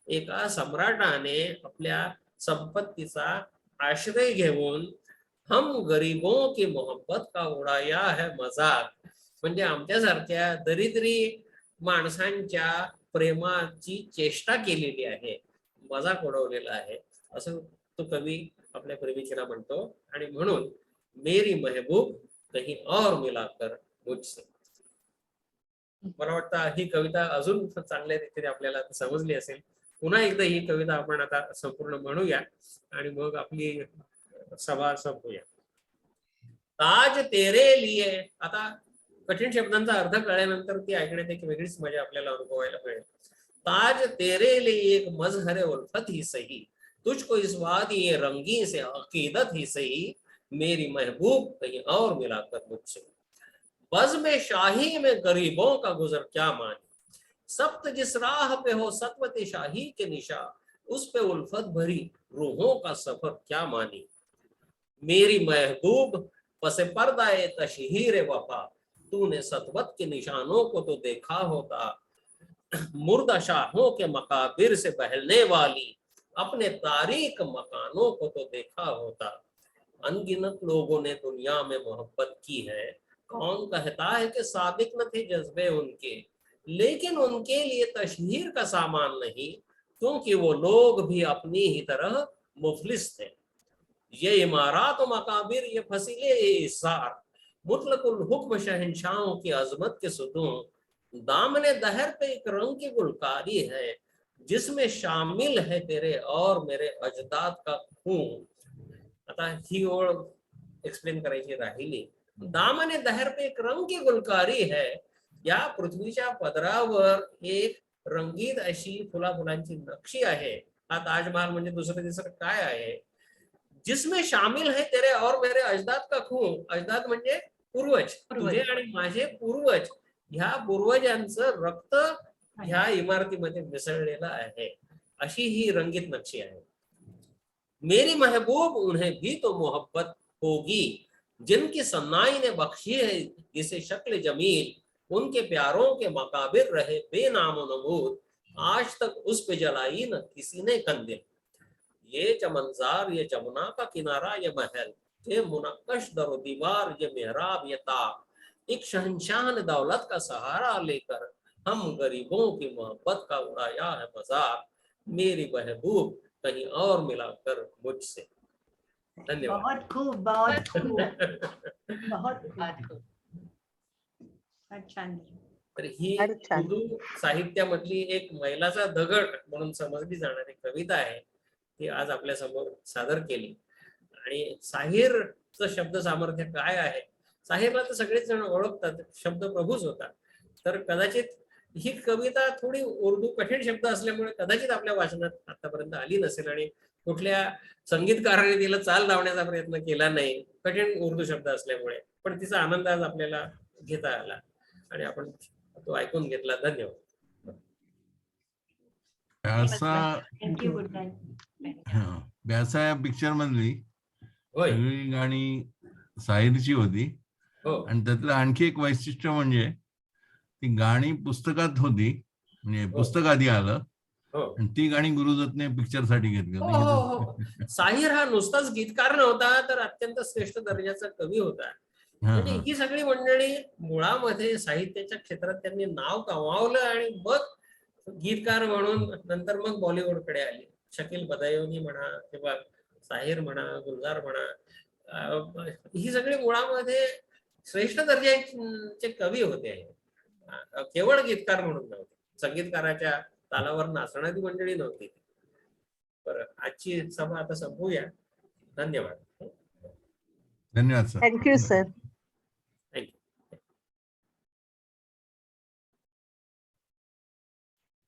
एका सम्राटाने आपल्या संपत्तीचा आश्रय घेऊन हम गरीबों की मोहब्बत का उडाया है मजाक, म्हणजे आमच्यासारख्या दरिद्री माणसांच्या प्रेमाची चेष्टा केलेली आहे, मजाक उडवलेला आहे, असं तो कवी आपल्या प्रेमिकेला म्हणतो. आणि म्हणून मेरी महबूब कहीं और मिलाकर मुझसे. मला वाटतं ही कविता अजून चांगल्या रीतीने आपल्याला समजली असेल. पुन्हा एकदा ही कविता आपण आता संपूर्ण म्हणूया आणि मग आपली सभा संपूया. ताज तेरे लिए. आता कठीण शब्दांचा अर्थ कळल्यानंतर ती ऐकण्यात एक वेगळीच मजा आपल्याला अनुभवायला मिळेल. ताज तेरे लिए एक मजहर उल्फत ही सही, तुझको इस वादी ये रंगी से अकीदत ही सही, मेरी महबूब कहीं और मिलाकर मुझसे. बज़ में शाही में गरीबों का गुजर क्या माने, सब्त जिस राह पे हो सतवते शाही के निशा, उस पे उल्फत भरी रूहों का सफर क्या मानी. मेरी महबूब पसे पर्दाए तशहीर वफा, तूने सतवत के निशानों को तो देखा होता, मुर्दा शाहों के मकाबिर से बहलने वाली अपने तारीख मकानों को तो देखा होता. अनगिनत लोगों ने दुनिया में मोहब्बत की है, कौन कहता है कि सादिक न थे जज्बे उनके, लेकिन उनके लिए तशहीर का सामान नहीं, क्योंकि वो लोग भी अपनी ही तरह मुफलिस थे. ये इमारात व मकाबिर, ये फसीले इसार, मुतलकुल हुक्म शहंशाहों की अजमत के सुतून, दामने दहर पे एक रंग की गुलकारी है, जिसमें शामिल है तेरे और मेरे अजदाद का खून. आता ही ओळ एक्सप्लेन करायची राहिली. दामने दहर पे एक रंग की गुलकारी है, या पृथ्वीच्या पदरावर एक रंगीत अशी फुलाफुलांची नक्षी आहे. हा ताजमहाल म्हणजे दुसरं तिसरं काय आहे. जिसमें शामिल है तेरे और मेरे अजदाद का खून. अजदाद म्हणजे पूर्वज, तुझे आणि माझे पूर्वज, ह्या पूर्वजांचं रक्त ह्या इमारतीमध्ये मिसळलेलं आहे, अशी ही रंगीत नक्षी आहे. मेरी महबूब उन्हें भी तो मोहब्बत होगी, जिनकी सन्नाई ने बख्शी है इसे शक्ल जमील, उनके प्यारों के मकाबिर रहे बेनाम नमूद, आज तक उस पे जलाई न किसी ने कंदिल. ये चमनजार, ये जमुना का किनारा, ये महल, ये मुनक्कश दरो दीवार, ये मेहराब, ये ताक, एक शहंशाह ने दौलत का सहारा लेकर हम गरीबों की मोहब्बत का उड़ाया है मजाक, मेरी महबूब कहीं और मिलाकर मुझसे. धन्यवाद. बहुत खूप, बहुत खूप, बहुत खूप. छान. तर ही उर्दू साहित्यामधली एक मैलाचा दगड म्हणून समजली जाणारी कविता आहे, ती आज आपल्या समोर सादर केली. आणि साहिरचं शब्द सामर्थ्य काय आहे, साहिरला तर सगळेच जण ओळखतात, शब्द प्रभूच होता. तर कदाचित ही कविता थोडी उर्दू कठीण शब्द असल्यामुळे कदाचित आपल्या वाचनात आतापर्यंत आली नसेल आणि कुठल्या संगीतकाराने तिला चाल लावण्याचा प्रयत्न केला नाही, कठीण उर्दू शब्द असल्यामुळे. पण तिचा आनंद आज आपल्याला घेता आला आणि आपण तो ऐकून घेतला. धन्यवाद. थँक्यू. Good night. व्यासा या पिक्चर मधली होय. सगळी गाणी साहिरची होती. हो. आणि त्यातलं आणखी एक वैशिष्ट्य म्हणजे ती गाणी पुस्तकात होती, म्हणजे पुस्तक आधी आलं हो. आणि ती गाणी गुरुदत्तने पिक्चर साठी घेतली हो, हो, हो. साहिर हा नुसताच गीतकार नव्हता, तर अत्यंत श्रेष्ठ दर्जाचा कवी होता. म्हणजे ही सगळी मंडळी मुळामध्ये साहित्याच्या क्षेत्रात त्यांनी नाव कमावलं आणि मग गीतकार म्हणून नंतर मग बॉलिवूडकडे आले. शकील बदायुनी म्हणा किंवा साहिर म्हणा, गुलजार म्हणा, ही सगळी मुळामध्ये श्रेष्ठ दर्जाचे कवी होते, केवळ गीतकार म्हणून नव्हते, संगीतकाराच्या तालावर नाचणारी मंडळी नव्हती. बरं, आजची सभा आता संपवूया. धन्यवाद. धन्यवाद सर. Thank you sir.